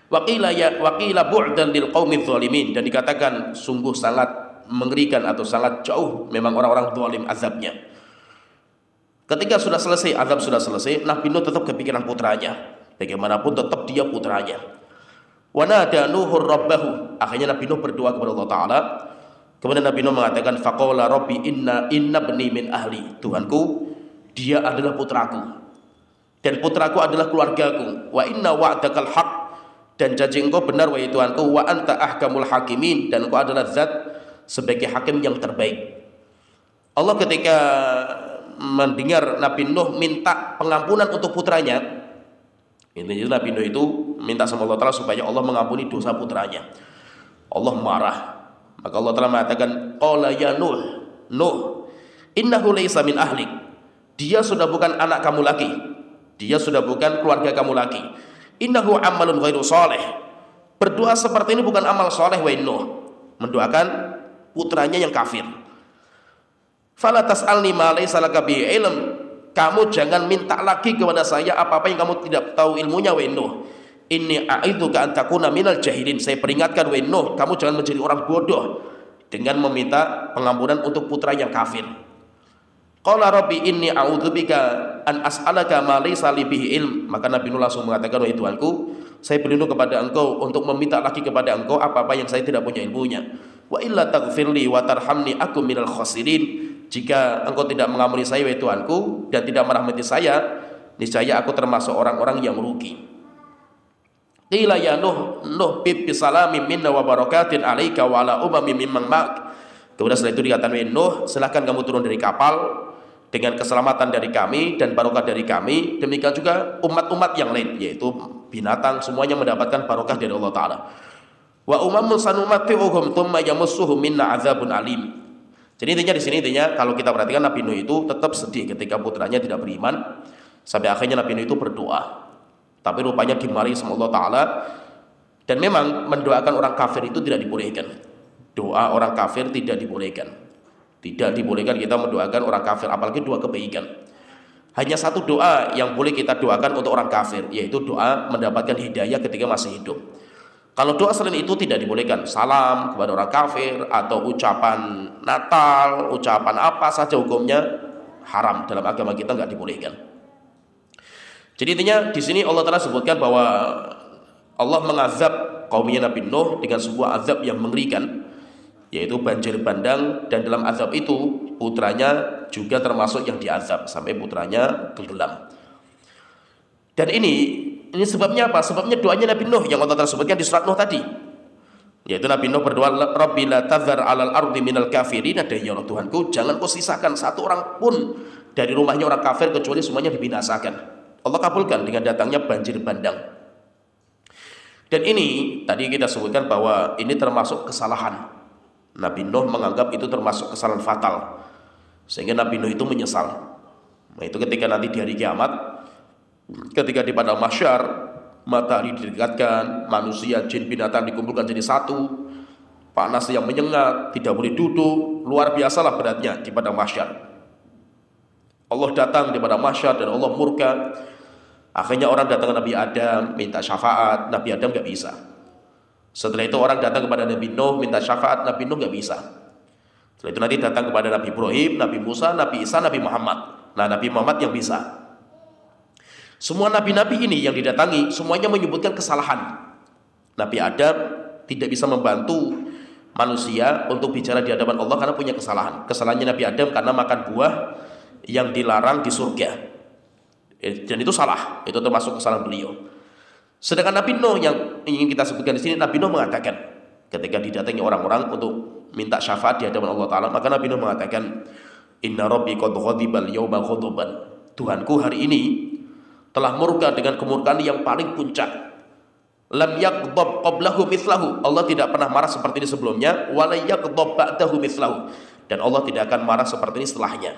Waqila bu'dan lil qaumidz zalimin, dan dikatakan sungguh sangat mengerikan atau sangat jauh memang orang-orang zalim azabnya. Ketika sudah selesai, azab sudah selesai, Nabi Nuh tetap kepikiran putranya. Bagaimanapun tetap dia putranya. Wa nada Nuhur rabbahu. Akhirnya Nabi Nuh berdoa kepada Allah Ta'ala. Kemudian Nabi Nuh mengatakan, faqala rabbi inna ibni min ahli. Tuhanku, dia adalah putraku, dan putraku adalah keluargaku. Wa inna wa'dakal haq, dan janji engkau benar wahai Tuhanku. Wa anta ahkamul hakimin, dan engkau adalah zat sebagai hakim yang terbaik. Allah ketika mendengar Nabi Nuh minta pengampunan untuk putranya, intinya Nabi Nuh itu minta sama Allah Ta'ala supaya Allah mengampuni dosa putranya. Allah marah. Maka Allah Ta'ala mengatakan, qala ya Nuh, Nuh, innahu laysa min ahlik. Dia sudah bukan anak kamu lagi, dia sudah bukan keluarga kamu lagi. Innahu amalun ghairu salih. Berdoa seperti ini bukan amal soleh wahai Nuh, mendoakan putranya yang kafir. Fala tas'alni ma laysa laka bi ilm. Kamu jangan minta lagi kepada saya apa-apa yang kamu tidak tahu ilmunya wahai Nuh. Inni a'idzuka an takuna minal jahilin. Saya peringatkan wahai Nuh, kamu jangan menjadi orang bodoh dengan meminta pengampunan untuk putra yang kafir. Qala rabbi inni a'udzubika an as'alaka ma laysa li bihi ilm. Maka Nabi Nuh langsung mengatakan, wahai Tuhanku, saya berlindung kepada engkau untuk meminta lagi kepada engkau apa-apa yang saya tidak punya ilmunya. Wa illa taghfirli wa tarhamni aku minal khasirin. Jika engkau tidak mengampuni saya wahai Tuhanku dan tidak merahmati saya, niscaya aku termasuk orang-orang yang rugi. Qila ya Nuh, Nuh bi salamin minna wa barakatin alaika wa ala umamin mimman ma'ak. Kemudian setelah itu dikatakan, wahai Nuh, silakan kamu turun dari kapal dengan keselamatan dari kami dan barokah dari kami. Demikian juga umat-umat yang lain, yaitu binatang, semuanya mendapatkan barokah dari Allah Ta'ala. Wa umamun sanumatti'uhum thumma yamassuhum minna azabun alim. Jadi intinya di sini, kalau kita perhatikan Nabi Nuh itu tetap sedih ketika putranya tidak beriman, sampai akhirnya Nabi Nuh itu berdoa. Tapi rupanya dimarahi sama Allah Ta'ala. Dan memang mendoakan orang kafir itu tidak dibolehkan. Doa orang kafir tidak dibolehkan. Tidak dibolehkan kita mendoakan orang kafir, apalagi doa kebaikan. Hanya satu doa yang boleh kita doakan untuk orang kafir, yaitu doa mendapatkan hidayah ketika masih hidup. Kalau doa selain itu tidak dibolehkan. Salam kepada orang kafir atau ucapan Natal, ucapan apa saja hukumnya haram dalam agama kita, nggak dibolehkan. Jadi intinya di sini Allah Ta'ala sebutkan bahwa Allah mengazab kaumnya Nabi Nuh dengan sebuah azab yang mengerikan, yaitu banjir bandang, dan dalam azab itu putranya juga termasuk yang diazab sampai putranya tenggelam. Dan ini sebabnya apa? Sebabnya doanya Nabi Nuh yang Allah Ta'ala sebutkan di surat Nuh tadi, yaitu Nabi Nuh berdoa, Rabbi la tadhar alal ardi minal kafirin. Ada ya Allah Tuhanku, jangan kau sisakan satu orang pun dari rumahnya orang kafir kecuali semuanya dibinasakan. Allah kabulkan dengan datangnya banjir bandang. Dan ini tadi kita sebutkan bahwa ini termasuk kesalahan. Nabi Nuh menganggap itu termasuk kesalahan fatal, sehingga Nabi Nuh itu menyesal. Nah, itu ketika nanti di hari kiamat, ketika di padang mahsyar, matahari didekatkan, manusia, jin, binatang dikumpulkan jadi satu, panas yang menyengat, tidak boleh duduk, luar biasalah beratnya di padang mahsyar. Allah datang di padang mahsyar dan Allah murka. Akhirnya orang datang ke Nabi Adam minta syafaat, Nabi Adam nggak bisa. Setelah itu orang datang kepada Nabi Nuh minta syafaat, Nabi Nuh nggak bisa. Setelah itu nanti datang kepada Nabi Ibrahim, Nabi Musa, Nabi Isa, Nabi Muhammad. Nah, Nabi Muhammad yang bisa. Semua nabi-nabi ini yang didatangi semuanya menyebutkan kesalahan. Nabi Adam tidak bisa membantu manusia untuk bicara di hadapan Allah karena punya kesalahan. Kesalahannya Nabi Adam karena makan buah yang dilarang di surga. Dan itu salah, itu termasuk kesalahan beliau. Sedangkan Nabi Nuh yang ingin kita sebutkan di sini, Nabi Nuh mengatakan ketika didatangi orang-orang untuk minta syafaat di hadapan Allah Ta'ala, maka Nabi Nuh mengatakan, Inna Rabbi qad ghadibal yawma ghadaban. Tuhanku hari ini telah murka dengan kemurkaan yang paling puncak. Lam yaghdab qablahu mithlahu. Allah tidak pernah marah seperti ini sebelumnya, wa la yaghdab ba'dahu mithlahu. Dan Allah tidak akan marah seperti ini setelahnya.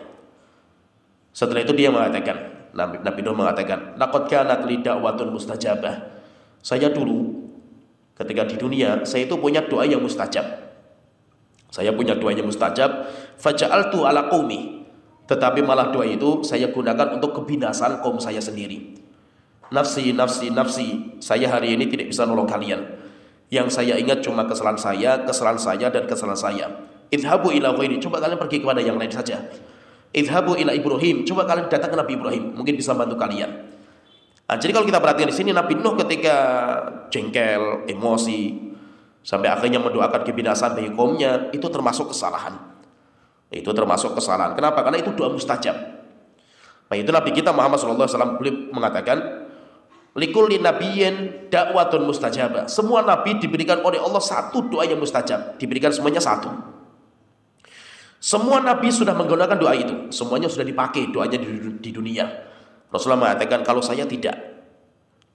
Setelah itu dia mengatakan, Nabi Nuh mengatakan, laqad kanat li da'watun mustajabah. Saya dulu ketika di dunia, saya itu punya doa yang mustajab. Saya punya doa yang mustajab, faja'altu ala qaumi. Tetapi malah doa itu saya gunakan untuk kebinasaan kaum saya sendiri. Nafsi, nafsi, nafsi. Saya hari ini tidak bisa nolong kalian. Yang saya ingat cuma kesalahan saya, dan kesalahan saya. Idhabu ila ghairi. Coba kalian pergi kepada yang lain saja. Idhabu ila Ibrahim. Coba kalian datang ke Nabi Ibrahim. Mungkin bisa bantu kalian. Nah, jadi kalau kita perhatikan di sini, Nabi Nuh ketika jengkel, emosi, sampai akhirnya mendoakan kebinasaan bagi kaumnya, itu termasuk kesalahan. Itu termasuk kesalahan. Kenapa? Karena itu doa mustajab. Nah, itu Nabi kita Muhammad SAW beliau mengatakan, likulli nabiyyin da'watun mustajabah. Semua nabi diberikan oleh Allah satu doa yang mustajab. Diberikan semuanya satu. Semua nabi sudah menggunakan doa itu. Semuanya sudah dipakai doanya di dunia. Rasulullah mengatakan, kalau saya tidak,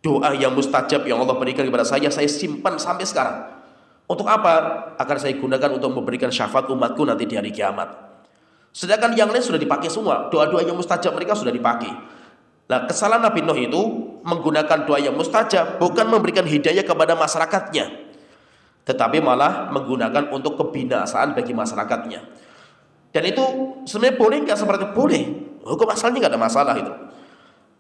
doa yang mustajab yang Allah berikan kepada saya simpan sampai sekarang. Untuk apa? Akan saya gunakan untuk memberikan syafaat umatku nanti di hari kiamat. Sedangkan yang lain sudah dipakai semua. Doa-doa yang mustajab mereka sudah dipakai. Nah, kesalahan Nabi Nuh itu menggunakan doa yang mustajab bukan memberikan hidayah kepada masyarakatnya, tetapi malah menggunakan untuk kebinasaan bagi masyarakatnya. Dan itu sebenarnya boleh nggak? Seperti boleh. Hukum asalnya nggak ada masalah itu.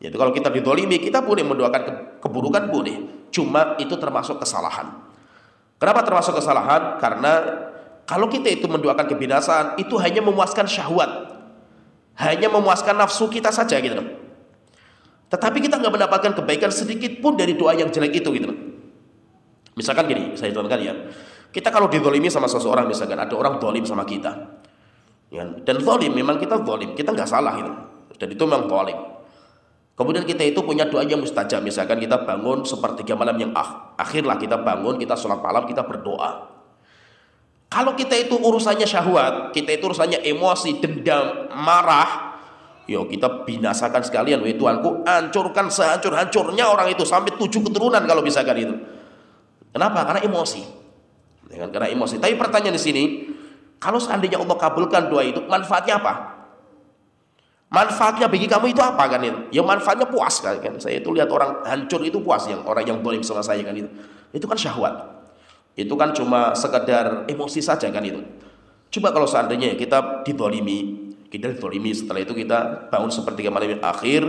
Yaitu kalau kita didolimi, kita boleh mendoakan keburukan, boleh. Cuma itu termasuk kesalahan. Kenapa termasuk kesalahan? Karena kalau kita itu mendoakan kebinasaan, itu hanya memuaskan syahwat, hanya memuaskan nafsu kita saja gitu loh. Tetapi kita nggak mendapatkan kebaikan sedikit pun dari doa yang jelek itu gitu loh. Misalkan gini, saya contohkan ya. Kita kalau didolimi sama seseorang, misalkan ada orang dolim sama kita, ya, dan dolim memang kita dolim, kita nggak salah gitu. Dan itu memang dolim. Kemudian kita itu punya doa yang mustajab. Misalkan kita bangun sepertiga malam yang akhirlah kita bangun, kita sholat malam, kita berdoa. Kalau kita itu urusannya syahwat, kita itu urusannya emosi, dendam, marah, yo kita binasakan sekalian. Wahai Tuhanku, hancurkan sehancur-hancurnya orang itu sampai 7 keturunan kalau bisa kan itu. Kenapa? Karena emosi. Karena emosi. Tapi pertanyaan di sini, kalau seandainya Allah kabulkan doa itu, manfaatnya apa? Manfaatnya bagi kamu itu apa kan itu? Ya manfaatnya puas kan? Saya itu lihat orang hancur itu puas, yang orang yang dolim sama saya kan itu. Itu kan syahwat. Itu kan cuma sekedar emosi saja kan itu. Coba kalau seandainya kita didolimi setelah itu kita bangun sepertiga malam yang akhir,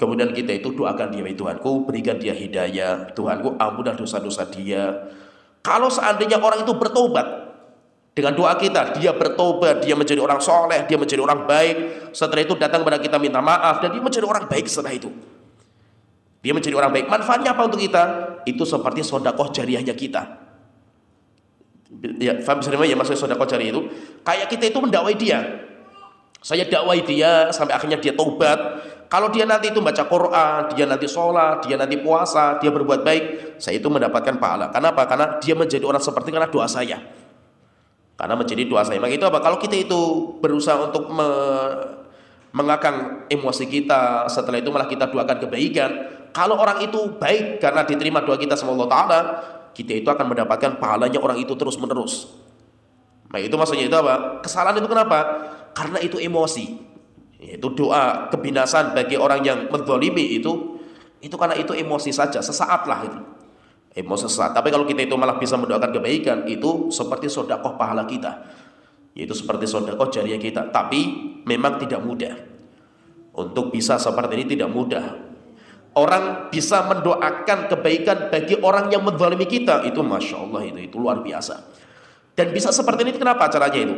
kemudian kita itu doakan dia, Tuhanku berikan dia hidayah, Tuhanku ampunilah dosa-dosa dia. Kalau seandainya orang itu bertobat dengan doa kita, dia bertobat, dia menjadi orang soleh, dia menjadi orang baik, setelah itu datang kepada kita minta maaf, dan dia menjadi orang baik setelah itu. Dia menjadi orang baik. Manfaatnya apa untuk kita? Itu seperti sedekah jariyahnya kita. Ya, faham ya maksudnya sedekah jariyah itu? Kayak kita itu mendakwai dia. Saya dakwai dia sampai akhirnya dia taubat. Kalau dia nanti itu baca Quran, dia nanti sholat, dia nanti puasa, dia berbuat baik, saya itu mendapatkan pahala. Kenapa? Karena dia menjadi orang seperti karena doa saya. Karena menjadi doa saya. Maka itu apa? Kalau kita itu berusaha untuk mengakang emosi kita, setelah itu malah kita doakan kebaikan. Kalau orang itu baik karena diterima doa kita sama Allah Ta'ala, kita itu akan mendapatkan pahalanya orang itu terus menerus. Nah itu maksudnya itu apa? Kesalahan itu kenapa? Karena itu emosi. Itu doa kebinasaan bagi orang yang menzalimi itu karena itu emosi saja, sesaat lah itu. mau sesat. Tapi kalau kita itu malah bisa mendoakan kebaikan, itu seperti sedekah pahala kita, yaitu seperti sedekah jariah kita. Tapi memang tidak mudah. Untuk bisa seperti ini tidak mudah. Orang bisa mendoakan kebaikan bagi orang yang menzalimi kita, itu masya Allah, itu luar biasa. Dan bisa seperti ini kenapa caranya itu?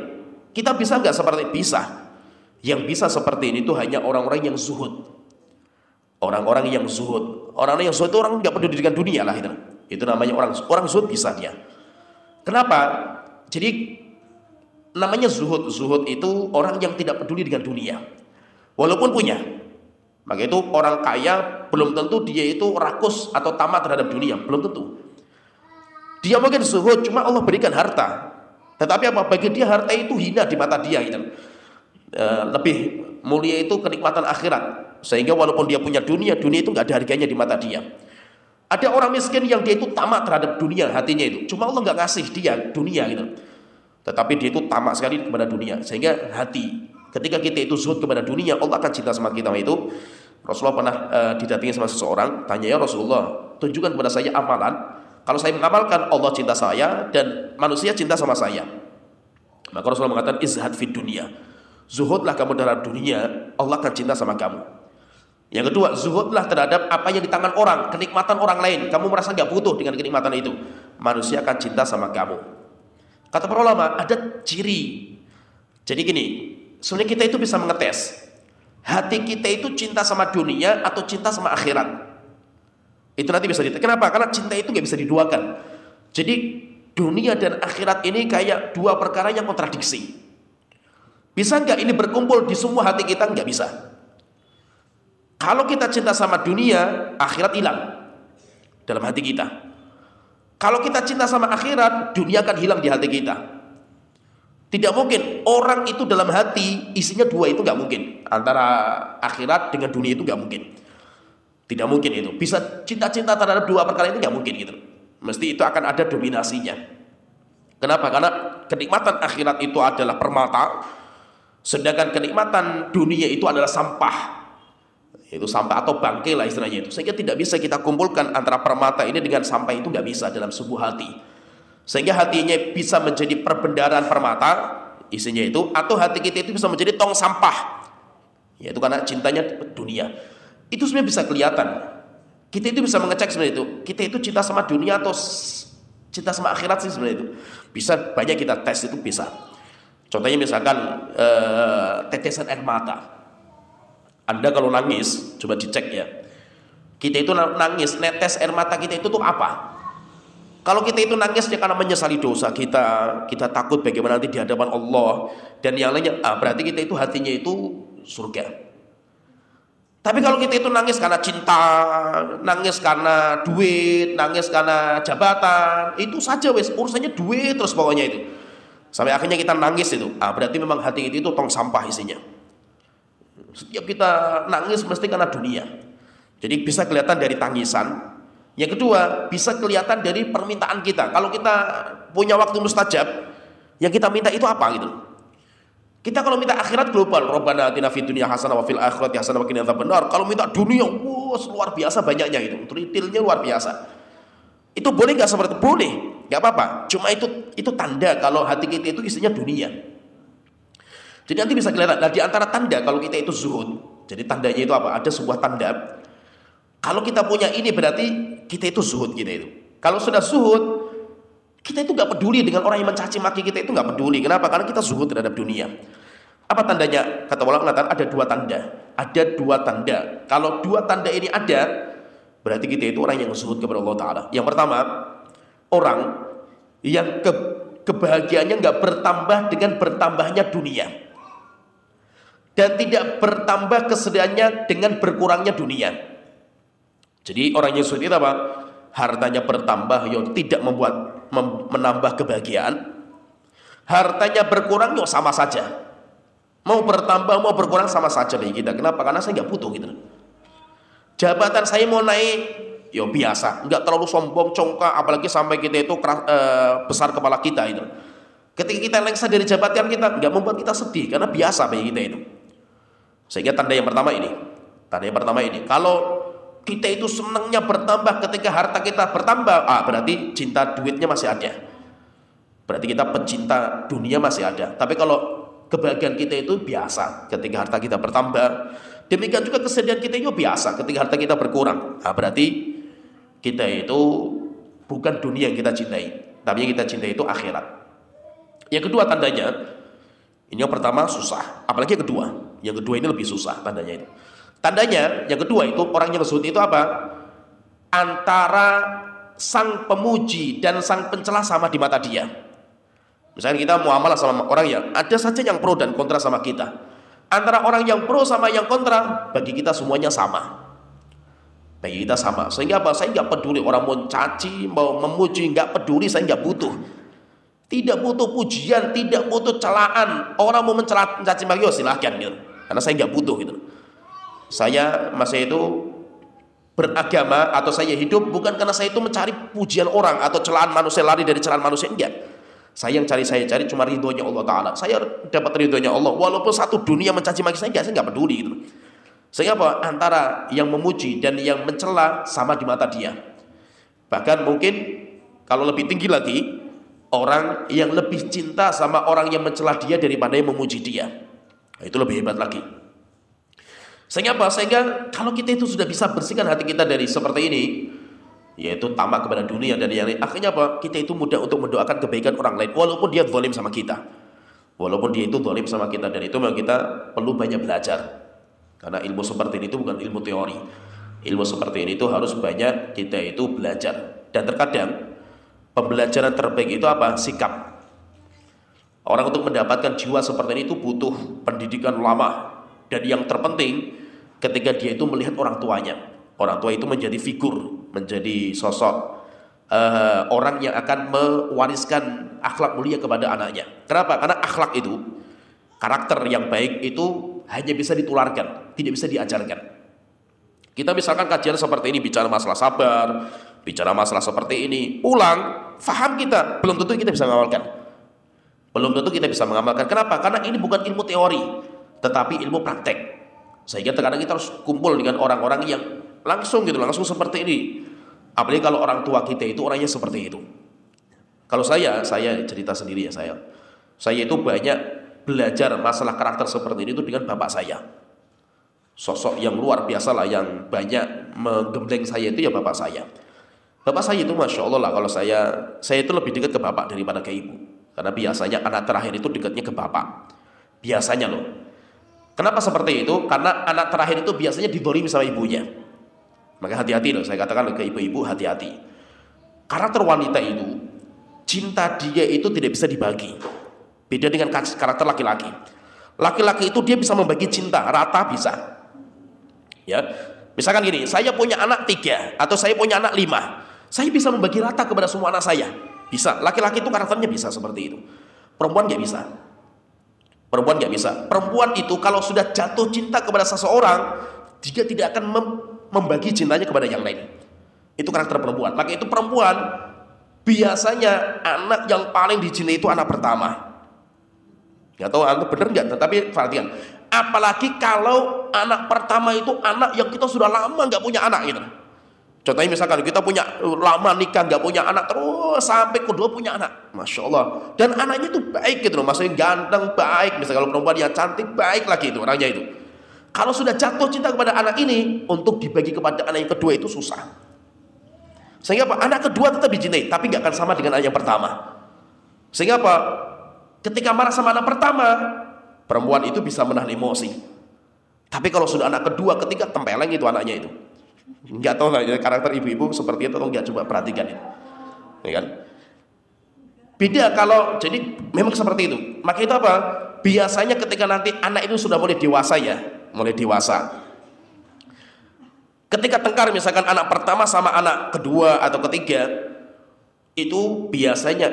Kita bisa nggak seperti ini? Bisa. Yang bisa seperti ini itu hanya orang-orang yang zuhud. Orang-orang yang zuhud. Orang-orang yang zuhud itu orang nggak peduli dengan dunia lah itu. Itu namanya orang zuhud bisa dia. Kenapa? Jadi namanya zuhud. Zuhud itu orang yang tidak peduli dengan dunia. Walaupun punya. Maka itu orang kaya belum tentu dia itu rakus atau tamat terhadap dunia, belum tentu. Dia mungkin zuhud, cuma Allah berikan harta. Tetapi apa? Bagi dia harta itu hina di mata dia gitu. Lebih mulia itu kenikmatan akhirat. Sehingga walaupun dia punya dunia itu nggak ada harganya di mata dia. Ada orang miskin yang dia itu tamak terhadap dunia hatinya itu. Cuma Allah nggak ngasih dia dunia gitu. Tetapi dia itu tamak sekali kepada dunia. Sehingga hati. Ketika kita itu zuhud kepada dunia, Allah akan cinta sama kita. Itu Rasulullah pernah didatangi sama seseorang, tanya, ya Rasulullah, tunjukkan kepada saya amalan. Kalau saya mengamalkan, Allah cinta saya dan manusia cinta sama saya. Maka Rasulullah mengatakan, izhad fid dunia. Zuhudlah kamu terhadap dunia, Allah akan cinta sama kamu. Yang kedua, zuhudlah terhadap apa yang di tangan orang, kenikmatan orang lain. Kamu merasa nggak butuh dengan kenikmatan itu, manusia akan cinta sama kamu. Kata para ulama, ada ciri. Jadi gini, sebenarnya kita itu bisa mengetes hati kita itu cinta sama dunia atau cinta sama akhirat. Itu nanti bisa dites. Kenapa? Karena cinta itu nggak bisa diduakan. Jadi dunia dan akhirat ini kayak dua perkara yang kontradiksi. Bisa nggak ini berkumpul di semua hati kita? Nggak bisa. Kalau kita cinta sama dunia, akhirat hilang dalam hati kita. Kalau kita cinta sama akhirat, dunia akan hilang di hati kita. Tidak mungkin orang itu dalam hati isinya dua, itu nggak mungkin. Antara akhirat dengan dunia itu nggak mungkin. Tidak mungkin itu. Bisa cinta-cinta terhadap dua perkara itu nggak mungkin gitu. Mesti itu akan ada dominasinya. Kenapa? Karena kenikmatan akhirat itu adalah permata, sedangkan kenikmatan dunia itu adalah sampah. Itu sampah atau bangkai lah istilahnya itu. Sehingga tidak bisa kita kumpulkan antara permata ini dengan sampah, itu nggak bisa dalam sebuah hati. Sehingga hatinya bisa menjadi perbendaharaan permata, isinya itu, atau hati kita itu bisa menjadi tong sampah, yaitu karena cintanya dunia. Itu sebenarnya bisa kelihatan. Kita itu bisa mengecek sebenarnya itu, kita itu cinta sama dunia atau cinta sama akhirat sih sebenarnya itu. Bisa banyak kita tes, itu bisa. Contohnya misalkan tetesan air mata. Anda kalau nangis, coba dicek ya. Kita itu nangis, netes air mata kita itu tuh apa? Kalau kita itu nangisnya karena menyesali dosa kita takut bagaimana nanti di hadapan Allah dan yang lainnya, berarti kita itu hatinya itu surga. Tapi kalau kita itu nangis karena cinta, nangis karena duit, nangis karena jabatan, itu saja wes, urusannya duit terus pokoknya itu. Sampai akhirnya kita nangis itu, berarti memang hati itu tong sampah isinya. Setiap kita nangis mesti karena dunia. Jadi bisa kelihatan dari tangisan. Yang kedua, bisa kelihatan dari permintaan kita. Kalau kita punya waktu mustajab, yang kita minta itu apa gitu. Kita kalau minta akhirat global, Rabbana atina fid dunya hasanah wa fil akhirati hasanah wa qina adzabannar. Kalau minta dunia, luar biasa banyaknya itu. Detailnya luar biasa. Itu boleh nggak seperti itu? Boleh, nggak apa-apa. Cuma itu tanda kalau hati kita itu isinya dunia. Jadi nanti bisa kelihatan. Nah, di antara tanda kalau kita itu zuhud. Jadi tandanya itu apa? Ada sebuah tanda. Kalau kita punya ini berarti kita itu zuhud kita itu. Kalau sudah zuhud, kita itu nggak peduli dengan orang yang mencaci maki kita, itu nggak peduli. Kenapa? Karena kita zuhud terhadap dunia. Apa tandanya? Kata ulama mengatakan ada dua tanda. Ada dua tanda. Kalau dua tanda ini ada, berarti kita itu orang yang zuhud kepada Allah Taala. Yang pertama, orang yang kebahagiaannya nggak bertambah dengan bertambahnya dunia, dan tidak bertambah kesedihannya dengan berkurangnya dunia. Jadi orang yang zuhud itu apa? Hartanya bertambah, tidak menambah kebahagiaan. Hartanya berkurang, sama saja. Mau bertambah, mau berkurang sama saja bagi kita. Kenapa? Karena saya nggak butuh gitu. Jabatan saya mau naik, biasa, nggak terlalu sombong, congkak, apalagi sampai kita itu besar kepala kita itu. Ketika kita lengser dari jabatan kita, nggak membuat kita sedih, karena biasa bagi kita itu. Sehingga tanda yang pertama ini. Kalau kita itu senangnya bertambah ketika harta kita bertambah, berarti cinta duitnya masih ada. Berarti kita pecinta dunia masih ada. Tapi kalau kebahagiaan kita itu biasa ketika harta kita bertambah, demikian juga kesedihan kita itu biasa ketika harta kita berkurang. Berarti kita itu bukan dunia yang kita cintai, tapi yang kita cintai itu akhirat. Yang kedua tandanya, ini yang pertama susah, apalagi yang kedua. Yang kedua ini lebih susah tandanya itu. Tandanya yang kedua itu orang yang zuhud itu apa? Antara sang pemuji dan sang pencela sama di mata dia. Misalnya kita muamalah sama orang yang ada saja yang pro dan kontra sama kita. Antara orang yang pro sama yang kontra, bagi kita semuanya sama. Bagi kita sama. Sehingga apa? Saya nggak peduli orang mau caci, mau memuji, nggak peduli, saya nggak butuh. Tidak butuh pujian, tidak butuh celaan. Orang mau mencaci maki, silahkan gitu. Karena saya nggak butuh gitu. Saya masih itu beragama atau saya hidup bukan karena saya itu mencari pujian orang atau celaan manusia, lari dari celaan manusia, enggak. Saya cari cuma ridhonya Allah Ta'ala. Saya dapat ridhonya Allah. Walaupun satu dunia mencaci maki saya nggak peduli gitu. Sehingga apa? Antara yang memuji dan yang mencela sama di mata dia. Bahkan mungkin kalau lebih tinggi lagi, orang yang lebih cinta sama orang yang mencela dia daripada yang memuji dia. Itu lebih hebat lagi. Sehingga apa? Sehingga kalau kita itu sudah bisa bersihkan hati kita dari seperti ini, yaitu tamak kepada dunia dan yang lain, akhirnya apa? Kita itu mudah untuk mendoakan kebaikan orang lain walaupun dia zalim sama kita. Walaupun dia itu zalim sama kita, dan itu memang kita perlu banyak belajar. Karena ilmu seperti ini itu bukan ilmu teori. Ilmu seperti ini itu harus banyak kita itu belajar. Dan terkadang pembelajaran terbaik itu apa? Sikap. Orang untuk mendapatkan jiwa seperti ini itu butuh pendidikan lama. Dan yang terpenting ketika dia itu melihat orang tuanya. Orang tua itu menjadi figur, menjadi sosok orang yang akan mewariskan akhlak mulia kepada anaknya. Kenapa? Karena akhlak itu, karakter yang baik itu hanya bisa ditularkan, tidak bisa diajarkan. Kita misalkan kajian seperti ini, bicara masalah sabar, bicara masalah seperti ini, ulang, faham kita, belum tentu kita bisa mengamalkan. Belum tentu kita bisa mengamalkan. Kenapa? Karena ini bukan ilmu teori, tetapi ilmu praktek. Sehingga terkadang kita harus kumpul dengan orang-orang yang langsung seperti ini. Apalagi kalau orang tua kita itu orangnya seperti itu. Kalau saya cerita sendiri ya, saya itu banyak belajar masalah karakter seperti ini itu dengan bapak saya. Sosok yang luar biasa lah, yang banyak menggembleng saya itu ya bapak saya. Bapak saya itu masya Allah lah, kalau saya itu lebih dekat ke bapak daripada ke ibu. Karena biasanya anak terakhir itu dekatnya ke bapak. Biasanya loh. Kenapa seperti itu? Karena anak terakhir itu biasanya didolimi sama ibunya. Maka hati-hati loh, saya katakan ke ibu-ibu hati-hati. Karakter wanita itu, cinta dia itu tidak bisa dibagi. Beda dengan karakter laki-laki. Laki-laki itu dia bisa membagi cinta, rata bisa. Ya, misalkan gini, saya punya anak 3 atau saya punya anak 5, saya bisa membagi rata kepada semua anak saya. Bisa. Laki-laki itu karakternya bisa seperti itu. Perempuan nggak bisa. Perempuan nggak bisa. Perempuan itu kalau sudah jatuh cinta kepada seseorang, dia tidak akan membagi cintanya kepada yang lain. Itu karakter perempuan. Maka itu perempuan biasanya anak yang paling dicintai itu anak pertama. Nggak tahu anda benar nggak? Tetapi perhatikan. Apalagi kalau anak pertama itu anak yang kita sudah lama nggak punya anak gitu. Contohnya misalkan kita punya lama nikah nggak punya anak, terus sampai kedua punya anak, masya Allah. Dan anaknya itu baik gitu loh, maksudnya ganteng, baik. Misalnya kalau perempuan yang cantik, baik lagi itu orangnya itu. Kalau sudah jatuh cinta kepada anak ini, untuk dibagi kepada anak yang kedua itu susah. Sehingga apa? Anak kedua tetap dicintai, tapi nggak akan sama dengan anak yang pertama. Sehingga apa? Ketika marah sama anak pertama, perempuan itu bisa menahan emosi. Tapi kalau sudah anak kedua, ketika tempeleng itu anaknya itu. Nggak tahu lah karakter ibu-ibu seperti itu atau nggak, coba perhatikan itu. Ya kan? Beda kalau, jadi memang seperti itu. Maka itu apa? Biasanya ketika nanti anak itu sudah mulai dewasa ya, mulai dewasa. Ketika tengkar misalkan anak pertama sama anak kedua atau ketiga, itu biasanya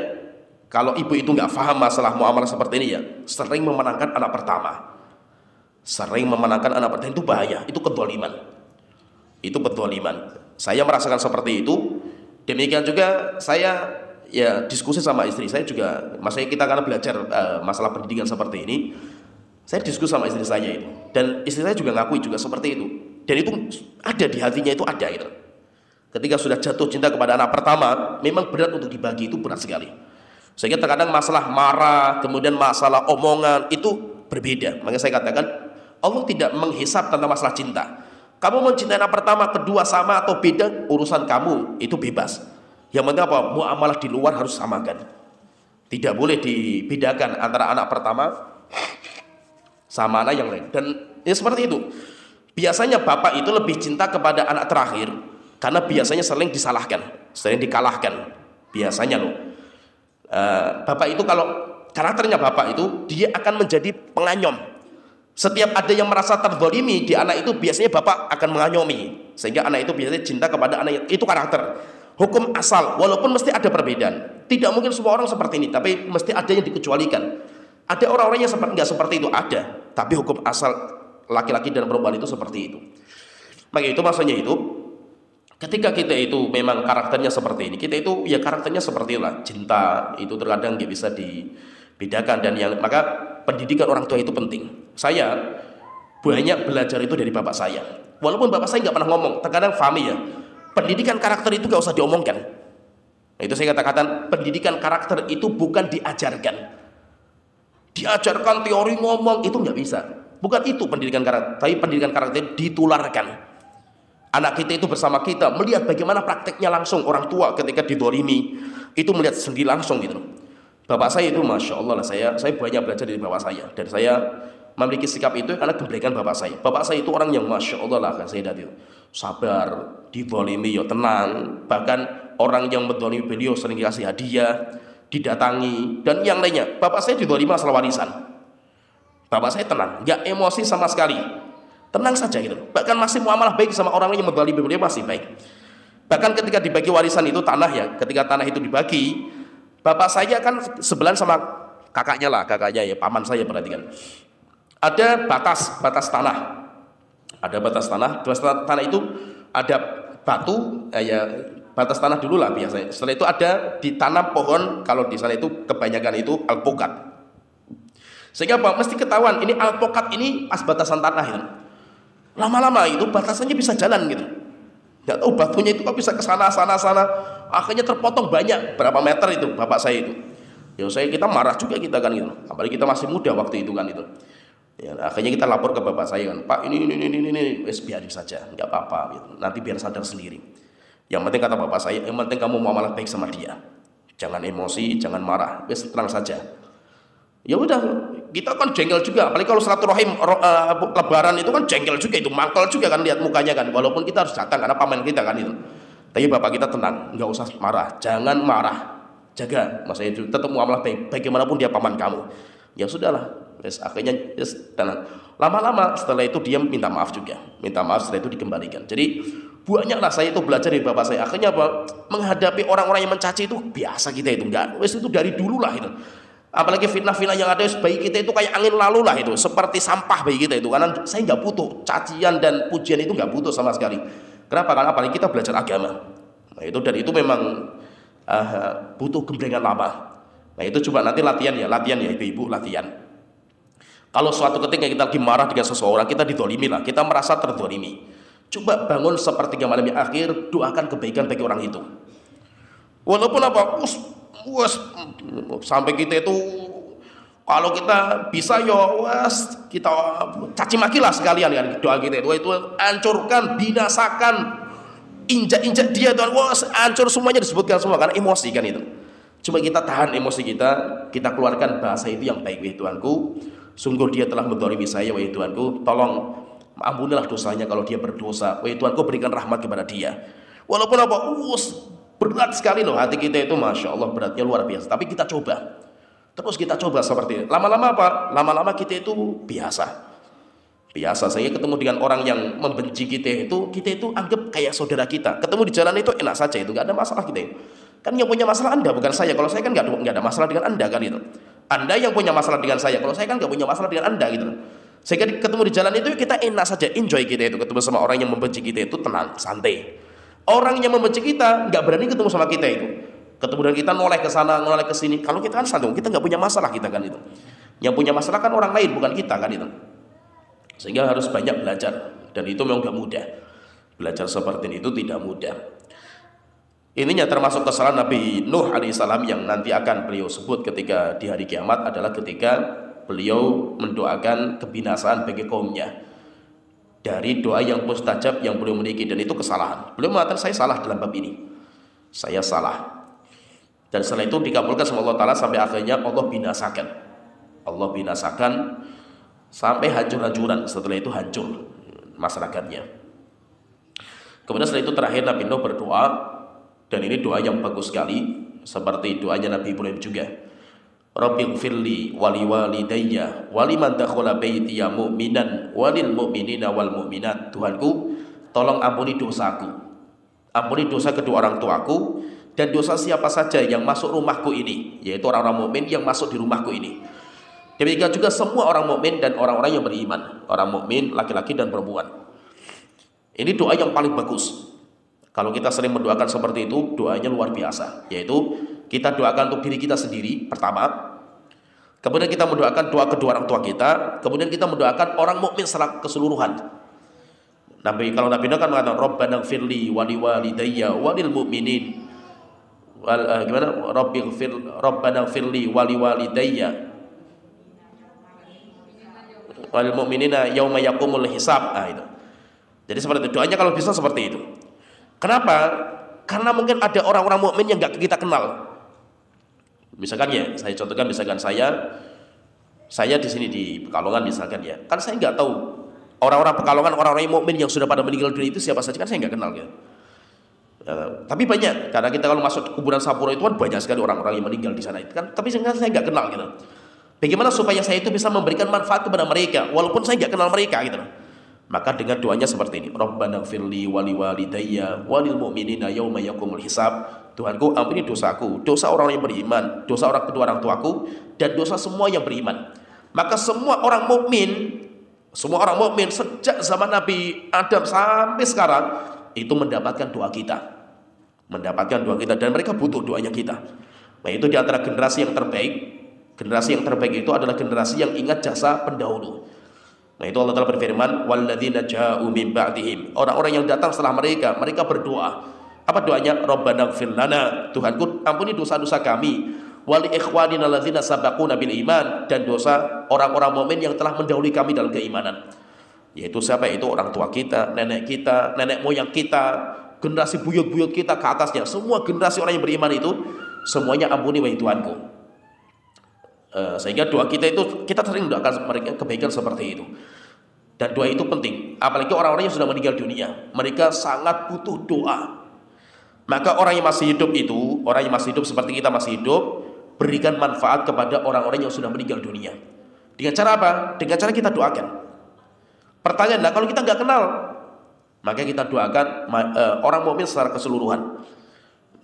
kalau ibu itu nggak paham masalah muamalah seperti ini ya, sering memenangkan anak pertama. Sering memenangkan anak pertama itu bahaya, itu kedoliman. Itu kedoliman. Saya merasakan seperti itu. Demikian juga saya ya diskusi sama istri saya juga. Maksudnya kita karena belajar masalah pendidikan seperti ini, saya diskusi sama istri saya itu. Dan istri saya juga ngakui juga seperti itu. dan itu ada di hatinya, itu ada gitu. Ketika sudah jatuh cinta kepada anak pertama, memang berat untuk dibagi, itu berat sekali. Sehingga terkadang masalah marah, kemudian masalah omongan itu berbeda. Makanya saya katakan Allah tidak menghisap tentang masalah cinta. Kamu mencintai anak pertama, kedua sama atau beda, urusan kamu, itu bebas. Yang penting apa? Muamalah di luar harus samakan. Tidak boleh dibedakan antara anak pertama sama anak yang lain. Dan ya seperti itu. Biasanya bapak itu lebih cinta kepada anak terakhir karena biasanya sering disalahkan, sering dikalahkan. Biasanya loh. Bapak itu kalau karakternya bapak itu, dia akan menjadi penganyom. Setiap ada yang merasa terzalimi di anak itu, biasanya bapak akan menganyomi, sehingga anak itu biasanya cinta kepada anak itu. Karakter hukum asal, walaupun mesti ada perbedaan. Tidak mungkin semua orang seperti ini, tapi mesti ada yang dikecualikan. Ada orang-orang yang nggak seperti itu, ada. Tapi hukum asal laki-laki dan perempuan itu seperti itu. Maka itu maksudnya itu, ketika kita itu memang karakternya seperti ini, kita itu ya karakternya seperti itulah. Cinta itu terkadang nggak bisa dibedakan, dan yang maka pendidikan orang tua itu penting. Saya banyak belajar itu dari bapak saya. Walaupun bapak saya nggak pernah ngomong, terkadang fahami ya. Pendidikan karakter itu nggak usah diomongkan. Nah, itu saya katakan pendidikan karakter itu bukan diajarkan. Diajarkan teori ngomong itu nggak bisa. Bukan itu pendidikan karakter, tapi pendidikan karakter ditularkan. Anak kita itu bersama kita melihat bagaimana prakteknya langsung orang tua ketika didolimi, itu melihat sendiri langsung gitu. Bapak saya itu masya Allah lah, saya banyak belajar dari bapak saya, dan saya memiliki sikap itu karena kebaikan bapak saya. Bapak saya itu orang yang masya Allah lah, kan saya itu sabar, didolimi ya tenang, bahkan orang yang mendolimi beliau sering dikasih hadiah, didatangi, dan yang lainnya. Bapak saya didolimi masalah warisan. Bapak saya tenang, nggak emosi sama sekali, tenang saja gitu. Bahkan masih muamalah baik sama orang yang mendolimi beliau, masih baik. Bahkan ketika dibagi warisan itu tanah ya, ketika tanah itu dibagi, bapak saya kan sebelahan sama kakaknya lah, kakaknya ya, paman saya perhatikan. Ada batas tanah, ada batas tanah. Batas tanah itu ada batu, ya batas tanah dulu lah biasanya. Setelah itu ada ditanam pohon, kalau di sana itu kebanyakan itu alpukat. Sehingga apa? Mesti ketahuan ini alpukat ini pas batasan tanah itu. Lama-lama itu batasannya bisa jalan gitu. Nggak tahu batunya itu kok bisa ke sana. Akhirnya terpotong banyak, berapa meter itu bapak saya itu. Ya kita marah juga kita kan gitu. Apalagi kita masih muda waktu itu kan itu. Ya, akhirnya kita lapor ke bapak saya kan, Pak ini, biarin saja, nggak apa-apa gitu. Nanti biar sadar sendiri. Yang penting kata bapak saya, yang penting kamu muamalah baik sama dia. Jangan emosi, jangan marah, tenang saja. Ya udah, kita kan jengkel juga, apalagi kalau silaturahim lebaran itu kan jengkel juga, itu mangkel juga kan lihat mukanya kan, walaupun kita harus datang karena paman kita kan itu. Tapi bapak kita tenang, nggak usah marah, jangan marah, jaga, maksudnya itu tetap muamalah baik, bagaimanapun dia paman kamu. Ya sudahlah, akhirnya tenang. Lama-lama setelah itu dia minta maaf juga, minta maaf, setelah itu dikembalikan. Jadi banyaklah saya itu belajar dari bapak saya. Akhirnya apa? Menghadapi orang-orang yang mencaci itu biasa kita itu, enggak, itu dari dulu lah itu. Apalagi fitnah-fitnah yang ada bayi kita itu kayak angin lalu lah itu, seperti sampah bayi kita itu. Karena saya nggak butuh cacian dan pujian, itu nggak butuh sama sekali. Kenapa? Karena apalagi kita belajar agama. Nah itu, dan itu memang butuh gemblengan lama. Nah itu coba nanti latihan ya ibu-ibu latihan. Kalau suatu ketika kita lagi marah dengan seseorang, kita didolimi lah, kita merasa terdolimi, coba bangun sepertiga malam yang akhir, doakan kebaikan bagi orang itu. Walaupun apa, sampai kita itu kalau kita bisa kita caci maki lah sekalian kan, doa kita itu hancurkan, binasakan, injak dia Tuhan, hancur semuanya, disebutkan semua karena emosi kan itu. Cuma kita tahan emosi kita keluarkan bahasa itu yang baik. Wahai Tuhanku, sungguh dia telah mendolimi saya, wahai Tuhanku, tolong ampunilah dosanya kalau dia berdosa. Wahai Tuhanku, berikan rahmat kepada dia. Walaupun apa, berat sekali loh hati kita itu, masya Allah beratnya luar biasa. Tapi kita coba, terus kita coba seperti itu. Lama-lama apa? Lama-lama kita itu biasa. Saya ketemu dengan orang yang membenci kita itu anggap kayak saudara kita. Ketemu di jalan itu enak saja, itu nggak ada masalah kita itu. Kan yang punya masalah Anda, bukan saya. Kalau saya kan nggak ada masalah dengan Anda kan itu. Anda yang punya masalah dengan saya. Kalau saya kan nggak punya masalah dengan Anda gitu. Sehingga ketemu di jalan itu kita enak saja, enjoy kita itu. Ketemu sama orang yang membenci kita itu tenang, santai. Orang yang membenci kita nggak berani ketemu sama kita itu. Ketemu dengan kita noleh ke sana, noleh ke sini. Kalau kita kan santai, kita nggak punya masalah kita kan itu. Yang punya masalah kan orang lain, bukan kita kan itu. Sehingga harus banyak belajar dan itu memang gak mudah. Belajar seperti itu tidak mudah. Ininya termasuk kesalahan Nabi Nuh alaihissalam yang nanti akan beliau sebut ketika di hari kiamat adalah ketika beliau mendoakan kebinasaan bagi kaumnya dari doa yang mustajab yang beliau miliki, dan itu kesalahan. Beliau mengatakan saya salah dalam bab ini, saya salah. Dan setelah itu dikabulkan sama Allah Ta'ala sampai akhirnya Allah binasakan sampai hancur-hancuran. Setelah itu hancur masyarakatnya. Kemudian setelah itu terakhir Nabi Nuh berdoa, dan ini doa yang bagus sekali seperti doanya Nabi Ibrahim juga. Rabbighfirli wali walidayya waliman dakhala baitiya mu'minan walil mu'minina wal mu'minat. Tuhanku, tolong ampuni dosaku, ampuni dosa kedua orang tuaku dan dosa siapa saja yang masuk rumahku ini, yaitu orang-orang mukmin yang masuk di rumahku ini. Demikian juga semua orang mukmin dan orang-orang yang beriman, orang mukmin laki-laki dan perempuan. Ini doa yang paling bagus. Kalau kita sering mendoakan seperti itu, doanya luar biasa, yaitu kita doakan untuk diri kita sendiri pertama, kemudian kita mendoakan doa kedua orang tua kita, kemudian kita mendoakan orang mukmin secara keseluruhan. Kalau Nabi Nuh kan mengatakan Rabbana ighfirli wa liwalidayya wa lil mu'minin Rabbana ighfirli wa liwalidayya wa lil mu'minina yauma yaqumul hisab. Itu. Jadi seperti itu doanya kalau bisa seperti itu. Kenapa? Karena mungkin ada orang-orang mukmin yang enggak kita kenal. Misalkan ya, saya contohkan misalkan saya di sini di Pekalongan misalkan ya. Kan saya enggak tahu orang-orang Pekalongan, orang-orang mukmin yang sudah pada meninggal dunia itu siapa saja, kan saya enggak kenal gitu. Tapi banyak, karena kita kalau masuk kuburan Sapura itu kan banyak sekali orang-orang yang meninggal di sana itu kan, tapi saya enggak kenal gitu. Bagaimana supaya saya itu bisa memberikan manfaat kepada mereka walaupun saya enggak kenal mereka gitu. Maka dengan doanya seperti ini, Rabbana ighfirli wa liwalidayya wa lil mu'minina yauma yaqumul hisab. Tuhanku, ampuni dosaku, dosa orang yang beriman, dosa orang kedua orang tuaku, dan dosa semua yang beriman. Maka semua orang mukmin sejak zaman Nabi Adam sampai sekarang itu mendapatkan doa kita. Mendapatkan doa kita, dan mereka butuh doanya kita. Nah, itu di antara generasi yang terbaik. Generasi yang terbaik itu adalah generasi yang ingat jasa pendahulu. Nah, itu Allah Ta'ala berfirman, walladzina ja'u min ba'dihim. Orang-orang yang datang setelah mereka berdoa. Apa doanya? Rabbana ighfir lana. Tuhanku, ampuni dosa-dosa kami. Wali ikhwanina alladzina sabaquna bil iman, dan dosa orang-orang mukmin yang telah mendahului kami dalam keimanan. Yaitu siapa? Itu orang tua kita, nenek moyang kita, generasi buyut-buyut kita ke atasnya. Semua generasi orang yang beriman itu semuanya ampuni wahai Tuhanku. Sehingga doa kita itu, kita sering mendoakan mereka kebaikan seperti itu. Dan doa itu penting, apalagi orang-orang yang sudah meninggal dunia. Mereka sangat butuh doa. Maka orang yang masih hidup itu, orang yang masih hidup seperti kita masih hidup, berikan manfaat kepada orang-orang yang sudah meninggal dunia. Dengan cara apa? Dengan cara kita doakan. Pertanyaanlah, kalau kita nggak kenal, maka kita doakan orang mukmin secara keseluruhan.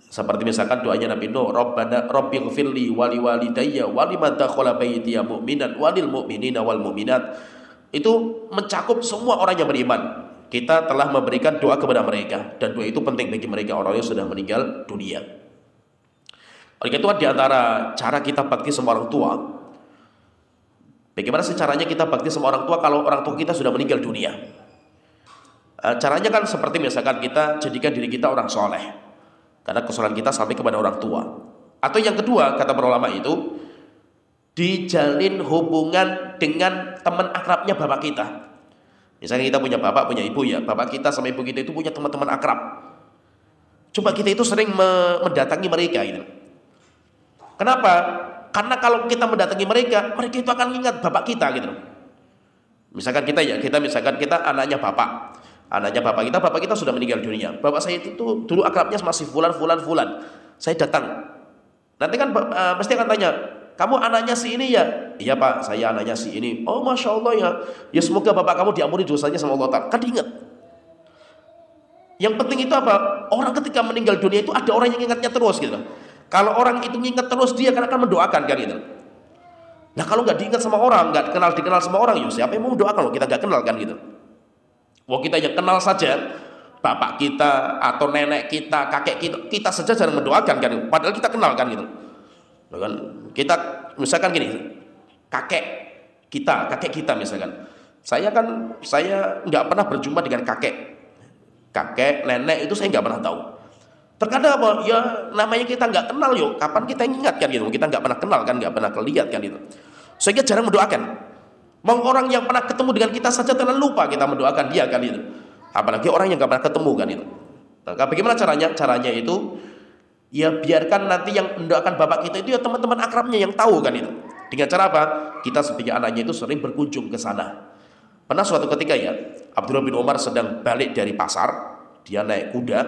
Seperti misalkan doanya Nabi Nuh, Rabbana rabbighfirli wa liwalidayya wa liman dakhala baitiya mu'minan wa lil mu'minina wal mu'minat. Itu mencakup semua orang yang beriman. Kita telah memberikan doa kepada mereka, dan doa itu penting bagi mereka orang yang sudah meninggal dunia. Oleh itu di antara cara kita bakti sama orang tua. Bagaimana sih caranya kita bakti sama orang tua kalau orang tua kita sudah meninggal dunia? Caranya kan seperti misalkan kita jadikan diri kita orang soleh, karena kesalahan kita sampai kepada orang tua. Atau yang kedua, kata para ulama itu, dijalin hubungan dengan teman akrabnya bapak kita. Misalnya kita punya bapak, punya ibu ya, bapak kita sama ibu kita itu punya teman-teman akrab. Coba kita itu sering mendatangi mereka gitu. Kenapa? Karena kalau kita mendatangi mereka, mereka itu akan ingat bapak kita gitu. Misalkan kita anaknya bapak. Anaknya bapak kita sudah meninggal dunia. Bapak saya itu dulu akrabnya masih fulan. Saya datang. Nanti kan pasti akan tanya, kamu anaknya si ini ya? Iya pak, saya anaknya si ini. Oh masya Allah ya. Ya semoga bapak kamu diampuni dosanya sama Allah Ta'ala. Kan diingat. Yang penting itu apa? Orang ketika meninggal dunia itu ada orang yang ingatnya terus gitu. Kalau orang itu ingat terus, dia akan mendoakan kan gitu. Nah kalau nggak diingat sama orang, nggak dikenal sama orang, ya siapa yang mau mendoakan kalau kita nggak kenal kan gitu. Wah kita yang kenal saja, bapak kita atau nenek kita, kakek kita saja jarang mendoakan kan. Padahal kita kenal kan gitu. Kita misalkan gini, kakek kita misalkan, Saya nggak pernah berjumpa dengan kakek, nenek, itu saya nggak pernah tahu. Terkadang apa? Ya namanya kita nggak kenal yuk. Kapan kita ingat kan gitu? Kita nggak pernah kenal kan, nggak pernah kelihatan kan gitu. Sehingga jarang mendoakan. Orang yang pernah ketemu dengan kita saja terlalu lupa kita mendoakan dia kan itu. Apalagi orang yang nggak pernah ketemu kan itu. Nah, bagaimana caranya? Caranya itu ya biarkan nanti yang mendoakan bapak kita itu ya teman-teman akrabnya yang tahu kan itu. Dengan cara apa? Kita sebagai anaknya itu sering berkunjung ke sana. Pernah suatu ketika ya, Abdullah bin Umar sedang balik dari pasar, dia naik kuda.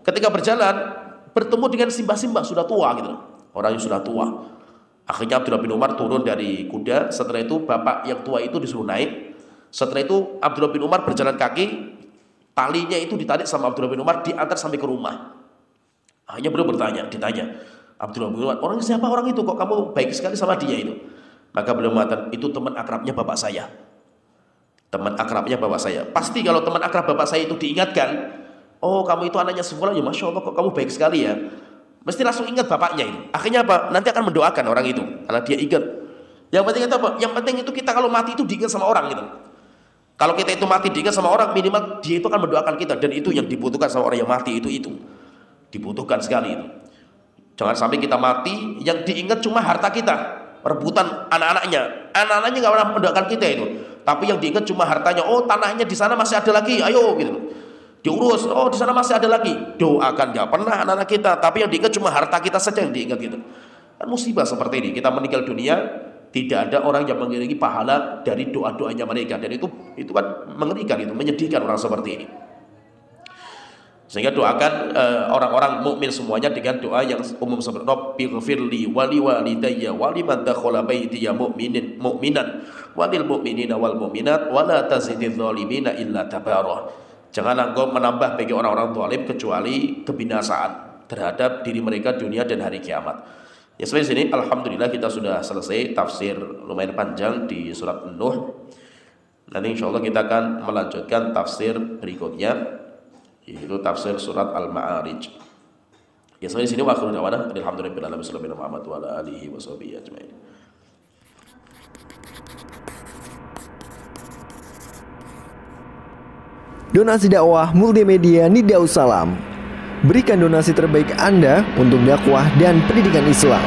Ketika berjalan, bertemu dengan simbah-simbah sudah tua gitu. Orang yang sudah tua. Akhirnya Abdullah bin Umar turun dari kuda. Setelah itu bapak yang tua itu disuruh naik. Setelah itu Abdullah bin Umar berjalan kaki. Talinya itu ditarik sama Abdullah bin Umar, diantar sampai ke rumah. Akhirnya beliau ditanya, Abdullah bin Umar, orang siapa orang itu? Kok kamu baik sekali sama dia itu? Maka beliau mengatakan, itu teman akrabnya bapak saya. Teman akrabnya bapak saya. Pasti kalau teman akrab bapak saya itu diingatkan, oh kamu itu anaknya si fulan, ya masya Allah kok kamu baik sekali ya. Mesti langsung ingat bapaknya itu. Akhirnya apa? Nanti akan mendoakan orang itu, karena dia ingat. Yang penting itu apa? Yang penting itu kita kalau mati itu diingat sama orang gitu. Kalau kita itu mati diingat sama orang, minimal dia itu akan mendoakan kita, dan itu yang dibutuhkan sama orang yang mati itu dibutuhkan sekali itu. Jangan sampai kita mati yang diingat cuma harta kita, rebutan anak-anaknya nggak pernah mendoakan kita itu. Tapi yang diingat cuma hartanya. Oh tanahnya di sana masih ada lagi, ayo gitu. Diurus. Oh di sana masih ada lagi. Doakan nggak pernah anak-anak kita. Tapi yang diingat cuma harta kita saja yang diingat gitu. Kan musibah seperti ini. Kita meninggal dunia, tidak ada orang yang mengiringi pahala dari doa-doanya mereka. Dan itu kan mengerikan, itu menyedihkan orang seperti ini. Sehingga doakan orang-orang mukmin semuanya dengan doa yang umum seperti Rabbighfirli wali walidayya waliman dakhala baitiya mu'minan walil mu'minina wal mu'minat wala tazididz zalimina illa tabara. Jangan engkau menambah bagi orang-orang zalim kecuali kebinasaan terhadap diri mereka dunia dan hari kiamat. Ya sampai sini alhamdulillah kita sudah selesai tafsir lumayan panjang di surat Nuh. Nanti insyaallah kita akan melanjutkan tafsir berikutnya, yaitu tafsir surat Al-Ma'arij. Ya sampai sini wa akhiru da'wana alhamdulillahi rabbil alamin Muhammad wa ala alihi washabihi ajmain. Donasi dakwah multimedia Nida Salam. Berikan donasi terbaik Anda untuk dakwah dan pendidikan Islam.